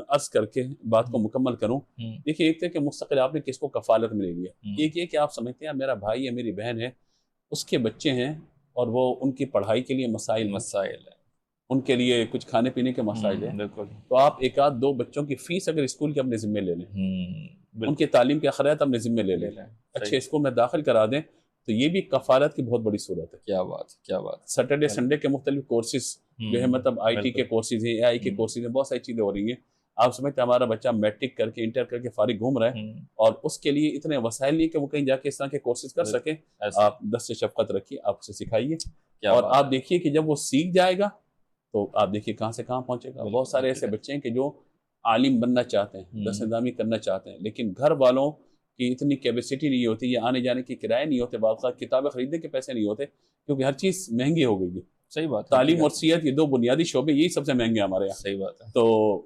عرض کر کے بات کو مکمل کروں. دیکھیے ایک تھے کہ مستقل آپ نے کس کو کفالت میں لے لیا، ایک یہ کہ آپ سمجھتے ہیں میرا بھائی ہے میری بہن ہے، اس کے بچے ہیں اور وہ ان کی پڑھائی کے لیے مسائل ہیں، ان کے لیے کچھ کھانے پینے کے مسائل ہیں. تو آپ ایک آدھ دو بچوں کی فیس اگر اسکول کے اپنے ذمے لے لیں، ان کی تعلیم کے اخراجات اپنے ذمے لے لیں، اچھے اسکول میں داخل کرا دیں، تو یہ بھی کفالت کی بہت بڑی صورت ہے. کیا بات، کیا بات. سیٹرڈے سنڈے کے مختلف کورسز جو ہے، مطلب آئی ٹی کے کورسز ہیں، اے آئی کے کورسز ہیں، بہت ساری چیزیں ہو رہی ہیں. آپ سمجھتے ہیں ہمارا بچہ میٹرک کر کے انٹر کر کے فارغ گھوم رہا ہے اور اس کے لیے اتنے وسائل نہیں کہ وہ کہیں جا کے اس طرح کے کورسز کر سکے. آپ دست شفقت رکھیے، آپ اسے سکھائیے، اور آپ دیکھیے کہ جب وہ سیکھ جائے گا تو آپ دیکھیے کہاں سے کہاں پہنچے گا. بہت سارے ایسے بچے ہیں کہ جو عالم بننا چاہتے ہیں، دست نظامی کرنا چاہتے ہیں، لیکن گھر والوں کی اتنی کیپیسٹی نہیں ہوتی، یا آنے جانے کی کرائے نہیں ہوتے، بعض کتابیں خریدنے کے پیسے نہیں ہوتے، کیونکہ ہر چیز مہنگی ہو گئی ہے. صحیح بات. تعلیم اور صحت یہ دو بنیادی شعبے یہی سب سے مہنگے ہمارے یہاں. صحیح بات ہے. تو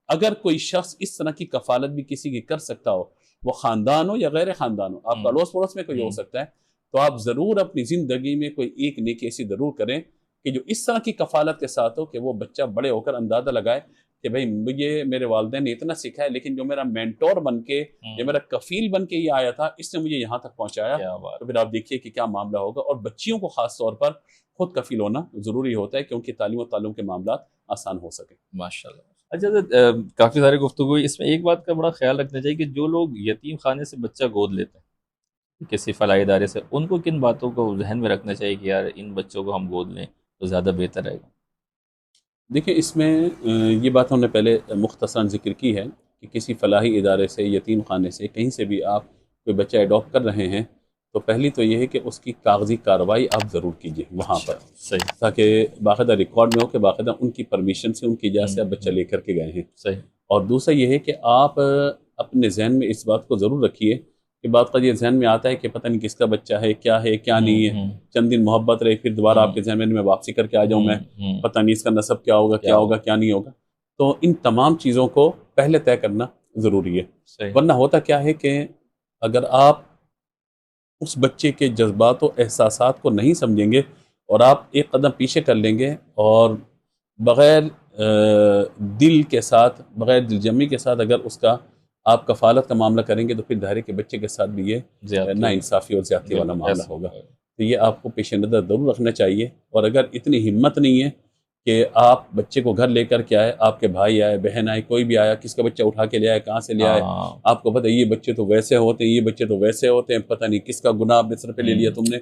اگر کوئی شخص اس طرح کی کفالت بھی کسی کی کر سکتا ہو، وہ خاندان ہو یا غیر خاندان ہو، آپ کا اڑوس پڑوس میں کوئی ہو سکتا ہے، تو آپ ضرور اپنی زندگی میں کوئی ایک نیکی ایسی ضرور کریں کہ جو اس طرح کی کفالت کے ساتھ ہو کہ وہ بچہ بڑے ہو کر اندازہ لگائے کہ بھائی مجھے میرے والدین نے اتنا سکھایا، لیکن جو میرا مینٹور بن کے یا میرا کفیل بن کے یہ آیا تھا، اس نے مجھے یہاں تک پہنچایا. تو پھر آپ دیکھیے کہ کیا معاملہ ہوگا. اور بچیوں کو خاص طور پر خود کفیل ہونا ضروری ہوتا ہے کہ ان کی تعلیم و تعلم کے معاملات آسان ہو سکیں. ماشاءاللہ. اچھا، کافی سارے گفتگو ہوئی، اس میں ایک بات کا بڑا خیال رکھنا چاہیے کہ جو لوگ یتیم خانے سے بچہ گود لیتے ہیں کسی فلاحی ادارے سے، ان کو کن باتوں کو ذہن میں رکھنا چاہیے کہ یار ان بچوں کو ہم گود لیں تو زیادہ بہتر رہے گا؟ دیکھیں اس میں یہ بات ہم نے پہلے مختصراً ذکر کی ہے کہ کسی فلاحی ادارے سے، یتیم خانے سے، کہیں سے بھی آپ کوئی بچہ ایڈاپٹ کر رہے ہیں تو پہلی تو یہ ہے کہ اس کی کاغذی کارروائی آپ ضرور کیجیے وہاں پر، صحیح، تاکہ باقاعدہ ریکارڈ میں ہو کہ باقاعدہ ان کی پرمیشن سے، ان کی اجازت سے آپ بچہ لے کر کے گئے ہیں. صحیح. اور دوسرا یہ ہے کہ آپ اپنے ذہن میں اس بات کو ضرور رکھیے کہ بعض کا یہ ذہن میں آتا ہے کہ پتہ نہیں کس کا بچہ ہے کیا نہیں ہے، چند دن محبت رہے، پھر دوبارہ آپ کے ذہن میں واپسی کر کے آ جاؤں میں، پتہ نہیں اس کا نسب کیا ہوگا کیا نہیں ہوگا. تو ان تمام چیزوں کو پہلے طے کرنا ضروری ہے. ورنہ ہوتا کیا ہے کہ اگر آپ اس بچے کے جذبات و احساسات کو نہیں سمجھیں گے اور آپ ایک قدم پیچھے کر لیں گے اور بغیر دل کے ساتھ، بغیر دل جمی کے ساتھ اگر اس کا آپ کفالت کا معاملہ کریں گے تو پھر ظاہر کے بچے کے ساتھ بھی یہ ناانصافی اور زیادتی والا معاملہ ہوگا. تو یہ آپ کو پیش نظر ضرور رکھنا چاہیے. اور اگر اتنی ہمت نہیں ہے کہ آپ بچے کو گھر لے کر کے آئے، آپ کے بھائی آئے، بہن آئے، کوئی بھی آیا، کس کا بچہ اٹھا کے لے آئے، کہاں سے لے آئے، آپ کو پتہ ہے یہ بچے تو ویسے ہوتے ہیں، یہ بچے تو ویسے ہوتے ہیں، پتہ نہیں کس کا گناہ اپنے سر پہ لے لیا تم نے.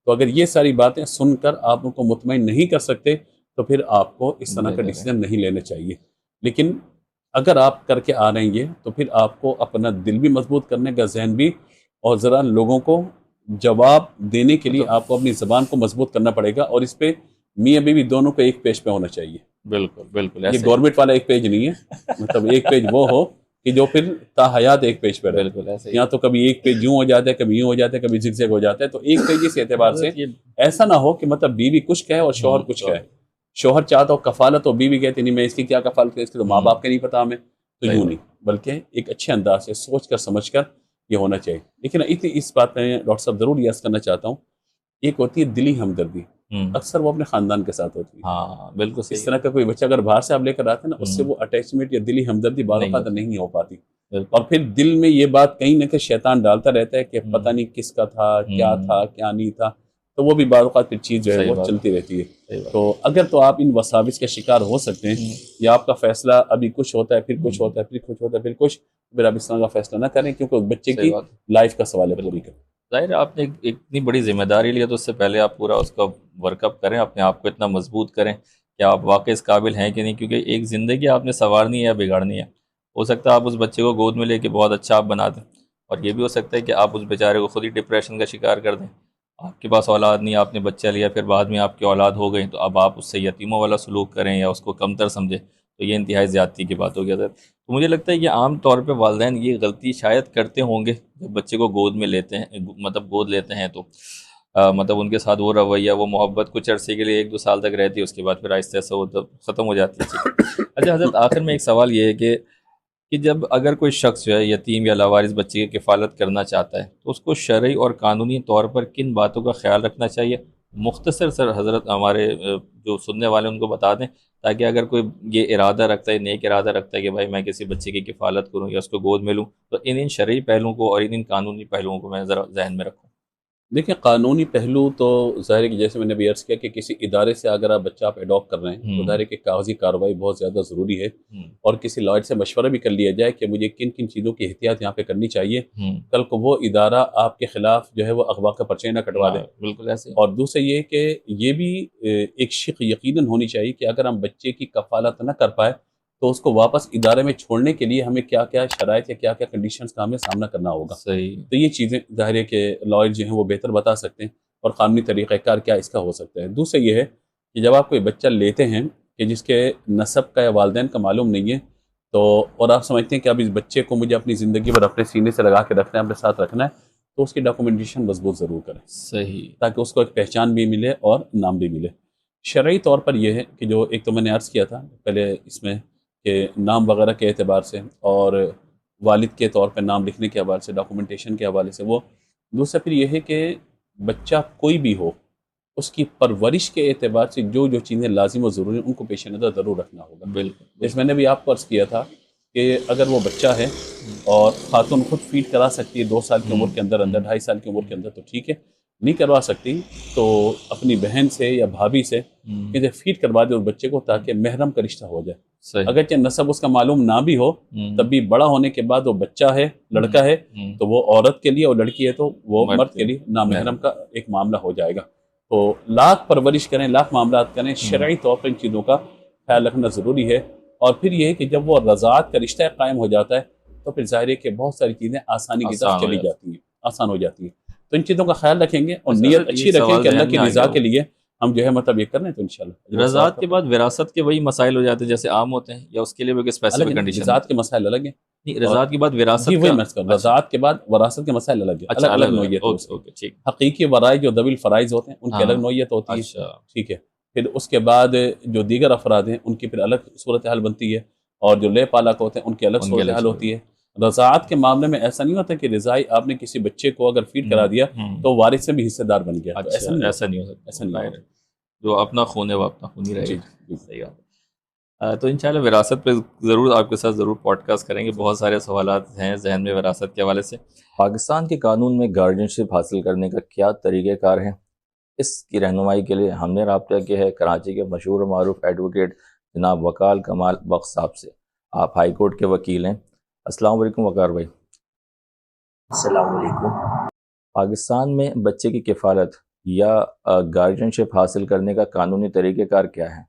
تو اگر یہ ساری باتیں سن کر آپ ان کو مطمئن نہیں کر سکتے تو پھر آپ کو اس طرح کا ڈیسیجن نہیں لینا چاہیے. لیکن اگر آپ کر کے آ رہے ہیں تو پھر آپ کو اپنا دل بھی مضبوط کرنے کا، ذہن بھی، اور ذرا لوگوں کو جواب دینے کے لیے آپ کو اپنی زبان کو مضبوط کرنا پڑے گا. اور اس پہ میاں بیوی دونوں کو ایک پیج پہ ہونا چاہیے. بالکل بالکل. یہ گورنمنٹ والا ایک پیج نہیں ہے، مطلب ایک پیج وہ ہو کہ جو پھر تا حیات ایک پیج پہ رہے. بالکل ایسے. یہاں تو کبھی ایک پیج یوں ہو جاتا ہے، کبھی یوں ہو جاتا ہے، کبھی زگزگ ہو جاتا ہے. تو ایک پیج اس اعتبار سے ایسا نہ ہو کہ مطلب بیوی کچھ کہے اور شوہر کچھ کہے. شوہر چاہتا ہو کفالت ہو، بیوی کہتی نہیں میں اس کی کیا کفالت کروں، اس کی تو ماں باپ کے نہیں پتا ہمیں. تو یوں نہیں، بلکہ ایک اچھے انداز سے سوچ کر سمجھ کر یہ ہونا چاہیے. لیکن اس بات میں ڈاکٹر صاحب ضرور یاد کرنا چاہتا ہوں، ایک ہوتی ہے دلی ہمدردی، اکثر وہ اپنے خاندان کے ساتھ ہوتی ہے. ہاں بالکل. اس طرح کا کوئی بچہ اگر باہر سے آپ لے کر آتے ہیں نا، اس سے وہ اٹیچمنٹ یا دلی ہمدردی بعض اوقات نہیں ہو پاتی. اور پھر دل میں یہ بات کہیں نہ کہ شیطان ڈالتا رہتا ہے کہ پتہ نہیں کس کا تھا کیا نہیں تھا. تو وہ بھی بعض اوقات پھر چیز جو ہے صحیح وہ بات چلتی رہتی ہے. صحیح بات. تو اگر تو آپ ان وساوس کے شکار ہو سکتے ہیں یا آپ کا فیصلہ ابھی کچھ ہوتا ہے پھر کچھ ہوتا ہے پھر کچھ ہوتا ہے پھر کچھ، پھر آپ اس طرح کا فیصلہ نہ کریں کیونکہ بچے صحیح کی بات. لائف کا سوال ہے پوری کا. ظاہر ہے آپ نے ایک اتنی بڑی ذمہ داری لی ہے تو اس سے پہلے آپ پورا اس کا ورک اپ کریں، اپنے آپ کو اتنا مضبوط کریں کہ آپ واقعی اس قابل ہیں کہ نہیں، کیونکہ ایک زندگی آپ نے سنوارنی ہے یا بگاڑنی ہے. ہو سکتا ہے آپ اس بچے کو گود میں لے کے بہت اچھا آپ بنا دیں، اور یہ بھی ہو سکتا ہے کہ آپ اس بیچارے کو خود ہی ڈپریشن کا شکار کر دیں. آپ کے پاس اولاد نہیں، آپ نے بچہ لیا، پھر بعد میں آپ کی اولاد ہو گئی تو اب آپ اس سے یتیموں والا سلوک کریں یا اس کو کمتر سمجھیں، تو یہ انتہائی زیادتی کی بات ہو گیا. تو مجھے لگتا ہے کہ عام طور پہ والدین یہ غلطی شاید کرتے ہوں گے جب بچے کو گود میں لیتے ہیں، مطلب گود لیتے ہیں تو مطلب ان کے ساتھ وہ رویہ، وہ محبت کچھ عرصے کے لیے 1-2 سال تک رہتی ہے، اس کے بعد پھر آہستہ آہستہ وہ ختم ہو جاتی ہے. اچھا حضرت، آخر میں ایک سوال یہ ہے کہ جب اگر کوئی شخص جو ہے یتیم یا لاوارث بچے کی کفالت کرنا چاہتا ہے تو اس کو شرعی اور قانونی طور پر کن باتوں کا خیال رکھنا چاہیے؟ مختصر سر حضرت ہمارے جو سننے والے ان کو بتا دیں، تاکہ اگر کوئی یہ ارادہ رکھتا ہے، نیک ارادہ رکھتا ہے کہ بھائی میں کسی بچے کی کفالت کروں یا اس کو گود میں لوں، تو ان شرعی پہلوؤں کو اور ان قانونی پہلوؤں کو میں ذرا ذہن میں رکھوں. دیکھیں قانونی پہلو تو ظاہر ہے کہ جیسے میں نے بھی عرض کیا کہ کسی ادارے سے اگر آپ بچہ آپ اڈاپٹ کر رہے ہیں تو ظاہر ہے کہ کاغذی کارروائی بہت زیادہ ضروری ہے، اور کسی لائر سے مشورہ بھی کر لیا جائے کہ مجھے کن کن چیزوں کی احتیاط یہاں پہ کرنی چاہیے، کل کو وہ ادارہ آپ کے خلاف جو ہے وہ اغوا کا پرچہ نہ کٹوا دے. بالکل ایسے. اور دوسرا یہ کہ یہ بھی ایک شق یقیناً ہونی چاہیے کہ اگر ہم بچے کی کفالت نہ کر پائے تو اس کو واپس ادارے میں چھوڑنے کے لیے ہمیں کیا کیا شرائط یا کیا کیا کنڈیشنز کا ہمیں سامنا کرنا ہوگا. صحیح. تو یہ چیزیں ظاہر ہے کہ لائر جو ہیں وہ بہتر بتا سکتے ہیں، اور قانونی طریقہ کار کیا اس کا ہو سکتا ہے. دوسرا یہ ہے کہ جب آپ کوئی بچہ لیتے ہیں کہ جس کے نسب کا یا والدین کا معلوم نہیں ہے، تو اور آپ سمجھتے ہیں کہ اب اس بچے کو مجھے اپنی زندگی بھر اپنے سینے سے لگا کے رکھنا ہے، اپنے ساتھ رکھنا ہے، تو اس کی ڈاکومنٹیشن مضبوط ضرور کریں. صحیح. تاکہ اس کو ایک پہچان بھی ملے اور نام بھی ملے. شرعی طور پر یہ ہے کہ جو ایک تو میں نے عرض کیا تھا پہلے اس میں کہ نام وغیرہ کے اعتبار سے اور والد کے طور پہ نام لکھنے کے حوالے سے، ڈاکومنٹیشن کے حوالے سے وہ. دوسرا پھر یہ ہے کہ بچہ کوئی بھی ہو اس کی پرورش کے اعتبار سے جو جو چیزیں لازم و ضروری ہیں ان کو پیش نظر ضرور رکھنا ہوگا. بالکل. جس میں نے بھی آپ کو عرض کیا تھا کہ اگر وہ بچہ ہے اور خاتون خود فیڈ کرا سکتی ہے 2 سال کی عمر کے اندر 2.5 سال کی عمر کے اندر تو ٹھیک ہے، نہیں کروا سکتی تو اپنی بہن سے یا بھابھی سے کہ فیڈ کروا دے اس بچے کو تاکہ محرم کا رشتہ ہو جائے. اگرچہ نسب اس کا معلوم نہ بھی ہو تب بھی بڑا ہونے کے بعد وہ بچہ ہے، لڑکا ہے تو وہ عورت کے لیے، اور لڑکی ہے تو وہ مرد کے لیے نامحرم کا ایک معاملہ ہو جائے گا. تو لاکھ پرورش کریں، لاکھ معاملات کریں، شرعی طور پر ان چیزوں کا خیال رکھنا ضروری ہے. اور پھر یہ ہے کہ جب وہ رضاعت کا رشتہ قائم ہو جاتا ہے تو پھر ظاہر ہے کہ بہت ساری چیزیں آسانی کی طرف چلی جاتی ہیں، آسان ہو جاتی ہیں. تو ان چیزوں کا خیال رکھیں گے اور نیت اچھی رکھیں کہ اللہ کی رضا کے لیے ہم جو ہے مطلب یہ کر رہے ہیں تو انشاءاللہ. رضاعت کے بعد وراثت کے وہی مسائل ہو جاتے ہیں جیسے عام ہوتے ہیں، یا اس کے لیے بھی کوئی اسپیسیفک کنڈیشن؟ رضاعت کے مسائل الگ ہیں. رضاعت کے بعد وراثت رضاعت کے بعد وراثت کے مسائل الگ ہیں، الگ الگ نوعیت ہوتی ہے. حقیقی ورائث جو ذوی الفرائض ہوتے ہیں ان کی الگ نوعیت ہوتی ہے، ٹھیک ہے. پھر اس کے بعد جو دیگر افراد ہیں ان کی پھر الگ صورتحال بنتی ہے، اور جو لے پالک ہوتے ہیں ان کی الگ صورتحال ہوتی ہے. رضاعت کے معاملے میں ایسا نہیں ہوتا کہ رضائی آپ نے کسی بچے کو اگر فیڈ کرا دیا تو وارث سے بھی حصہ دار بن گیا. ایسا نہیں ہو سکتا، ایسا نہیں. جو اپنا خون ہے وہ اپنا خون ہی رہے گا. صحیح بات. تو انشاءاللہ وراثت پہ ضرور آپ کے ساتھ ضرور پوڈ کاسٹ کریں گے. بہت سارے سوالات ہیں ذہن میں وراثت کے حوالے سے. پاکستان کے قانون میں گارڈین شپ حاصل کرنے کا کیا طریقہ کار ہے؟ اس کی رہنمائی کے لیے ہم نے رابطہ کیا ہے کراچی کے مشہور و معروف ایڈوکیٹ جناب وقار کمال بخش صاحب سے. آپ ہائی کورٹ کے وکیل ہیں. السلام علیکم وقار بھائی. السلام علیکم. پاکستان میں بچے کی کفالت یا گارڈین شپ حاصل کرنے کا قانونی طریقہ کار کیا ہے؟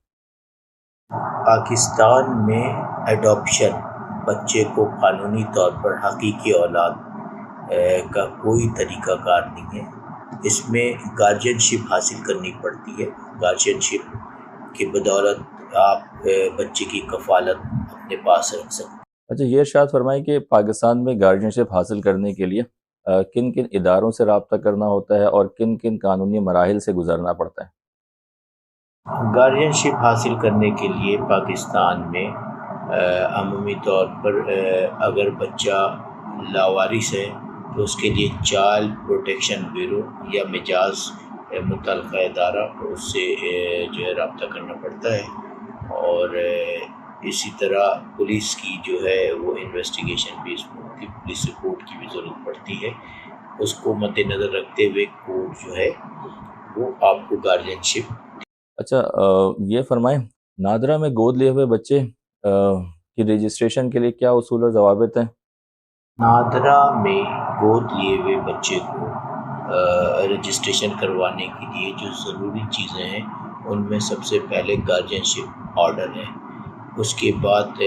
پاکستان میں ایڈاپشن بچے کو قانونی طور پر حقیقی اولاد کا کوئی طریقہ کار نہیں ہے. اس میں گارجین شپ حاصل کرنی پڑتی ہے. گارجین شپ کی بدولت آپ بچے کی کفالت اپنے پاس رکھ سکتے ہیں. اچھا، یہ ارشاد فرمائیں کہ پاکستان میں گارڈین شپ حاصل کرنے کے لیے کن کن اداروں سے رابطہ کرنا ہوتا ہے اور کن کن قانونی مراحل سے گزرنا پڑتا ہے؟ گارڈین شپ حاصل کرنے کے لیے پاکستان میں عمومی طور پر اگر بچہ لاوارث ہے تو اس کے لیے چائلڈ پروٹیکشن بیورو یا مجاز متعلقہ ادارہ اس سے جو ہے رابطہ کرنا پڑتا ہے. اور اسی طرح پولیس کی جو ہے وہ انویسٹیگیشن بھی اس میں ہوتی ہے، پولیس رپورٹ کی بھی ضرورت پڑتی ہے. اس کو مد نظر رکھتے ہوئے کورٹ جو ہے وہ آپ کو گارجینشپ. اچھا یہ فرمائیں نادرا میں گود لیے ہوئے بچے کی رجسٹریشن کے لیے کیا اصول اور ضوابط ہیں؟ نادرا میں گود لیے ہوئے بچے کو رجسٹریشن کروانے کے لیے جو ضروری چیزیں ہیں ان میں سب سے پہلے گارجینشپ آرڈر ہے. اس کے بعد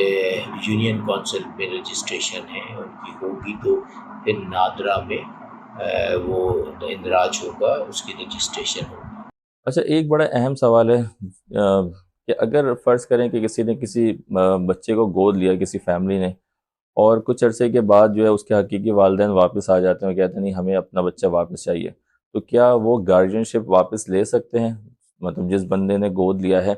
یونین کونسل میں رجسٹریشن ہے ان کی ہوگی تو پھر نادرا میں وہ اندراج ہوگا, اس کی رجسٹریشن ہوگی. اچھا ایک بڑا اہم سوال ہے کہ اگر فرض کریں کہ کسی نے کسی بچے کو گود لیا کسی فیملی نے اور کچھ عرصے کے بعد جو ہے اس کے حقیقی والدین واپس آ جاتے ہیں اور کہتے ہیں نہیں ہمیں اپنا بچہ واپس چاہیے, تو کیا وہ گارجینشپ واپس لے سکتے ہیں؟ مطلب جس بندے نے گود لیا ہے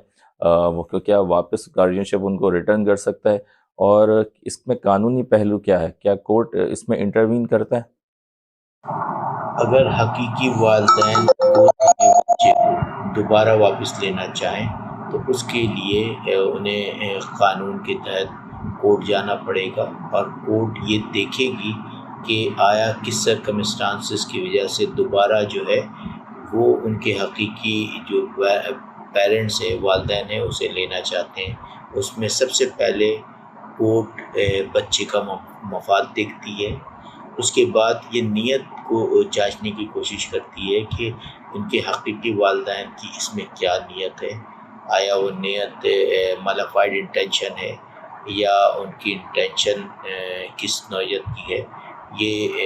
وہ کیا واپس گارجینشپ ان کو ریٹرن کر سکتا ہے؟ اور اس میں قانونی پہلو کیا ہے؟ کیا کورٹ اس میں انٹروین کرتا ہے؟ اگر حقیقی والدین گود لیے بچے کو دوبارہ واپس لینا چاہیں تو اس کے لیے انہیں قانون کے تحت کورٹ جانا پڑے گا, اور کورٹ یہ دیکھے گی کہ آیا کس سرکمسٹانسز کی وجہ سے دوبارہ جو ہے وہ ان کے حقیقی جو پیرنٹس ہیں والدین ہیں اسے لینا چاہتے ہیں. اس میں سب سے پہلے کورٹ بچے کا مفاد دیکھتی ہے, اس کے بعد یہ نیت کو جانچنے کی کوشش کرتی ہے کہ ان کے حقیقی والدین کی اس میں کیا نیت ہے, آیا وہ نیت مالافائڈ انٹینشن ہے یا ان کی انٹینشن کس نوعیت کی ہے, یہ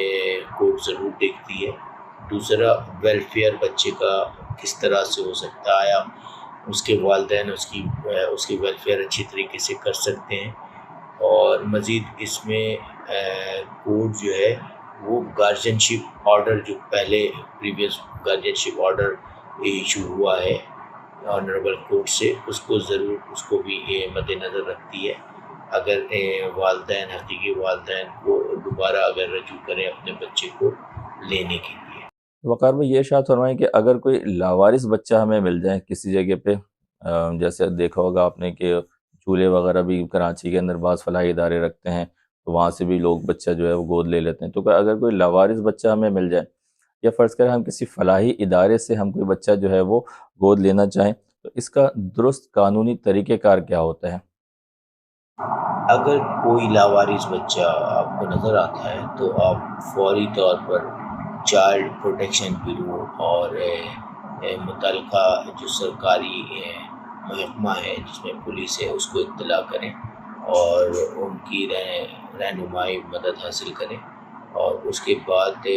کورٹ ضرور دیکھتی ہے. دوسرا ویلفیئر بچے کا کس طرح سے ہو سکتا ہے, آیا اس کے والدین اس کی ویلفیئر اچھی طریقے سے کر سکتے ہیں. اور مزید اس میں کورٹ جو ہے وہ گارجینشپ آرڈر جو پہلے پریویس گارجینشپ آرڈر ایشو ہوا ہے آنریبل کورٹ سے, اس کو ضرور اس کو بھی مد نظر رکھتی ہے. اگر والدین حقیقی والدین کو دوبارہ اگر رجوع کریں اپنے بچے کو لینے کے لیے. وقار بھائی یہ ارشاد فرمائیں کہ اگر کوئی لاوارث بچہ ہمیں مل جائے کسی جگہ پہ, جیسے دیکھا ہوگا آپ نے کہ جھولے وغیرہ بھی کراچی کے اندر بعض فلاحی ادارے رکھتے ہیں تو وہاں سے بھی لوگ بچہ جو ہے وہ گود لے لیتے ہیں, تو اگر کوئی لاوارث بچہ ہمیں مل جائے یا فرض کریں ہم کسی فلاحی ادارے سے ہم کوئی بچہ جو ہے وہ گود لینا چاہیں تو اس کا درست قانونی طریقہ کار کیا ہوتا ہے؟ اگر کوئی لاوارث بچہ آپ کو نظر آتا ہے تو آپ فوری طور پر چائلڈ پروٹیکشن بیورو اور متعلقہ جو سرکاری محکمہ ہے جس میں پولیس ہے اس کو اطلاع کریں اور ان کی رہنمائی مدد حاصل کریں, اور اس کے بعد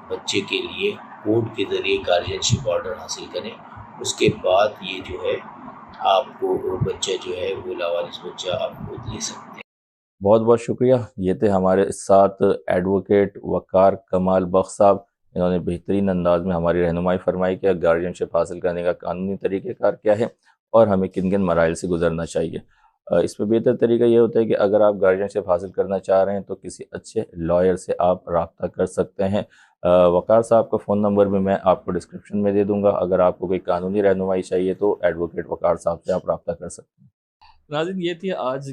بچے کے لیے کورٹ کے ذریعے گارجینشپ آرڈر حاصل کریں. اس کے بعد یہ جو ہے آپ کو وہ بچہ جو ہے وہ لاوارث بچہ آپ خود لے سکتے ہیں. بہت بہت شکریہ. یہ تھے ہمارے ساتھ ایڈوکیٹ وقار کمال بخش صاحب, انہوں نے بہترین انداز میں ہماری رہنمائی فرمائی کہ گارجینشپ حاصل کرنے کا قانونی طریقہ کار کیا ہے اور ہمیں کن کن مراحل سے گزرنا چاہیے. اس میں بہتر طریقہ یہ ہوتا ہے کہ اگر آپ گارجینشپ حاصل کرنا چاہ رہے ہیں تو کسی اچھے لائر سے آپ رابطہ کر سکتے ہیں. وقار صاحب کا فون نمبر بھی میں آپ کو ڈسکرپشن میں دے دوں گا, اگر آپ کو کوئی قانونی رہنمائی چاہیے تو ایڈوکیٹ وقار صاحب سے آپ رابطہ کر سکتے ہیں. ناظرین یہ تھی آج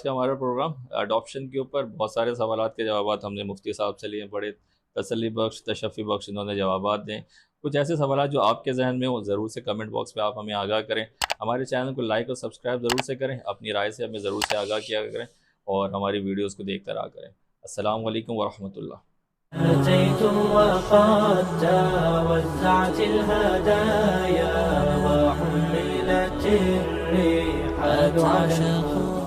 کا ہمارا پروگرام اڈاپشن کے اوپر. بہت سارے سوالات کے جوابات ہم نے مفتی صاحب سے لیے, بڑے تسلی بخش تشفی بخش انہوں نے جوابات دیں. کچھ ایسے سوالات جو آپ کے ذہن میں ہوں ضرور سے کمنٹ باکس پہ آپ ہمیں آگاہ کریں. ہمارے چینل کو لائک اور سبسکرائب ضرور سے کریں, اپنی رائے سے ہمیں ضرور سے آگاہ کیا کریں اور ہماری ویڈیوز کو دیکھتے رہا کریں. السلام علیکم ورحمۃ اللہ. أتيت وقد توزعت الهدايا وحملت الرحال عشقا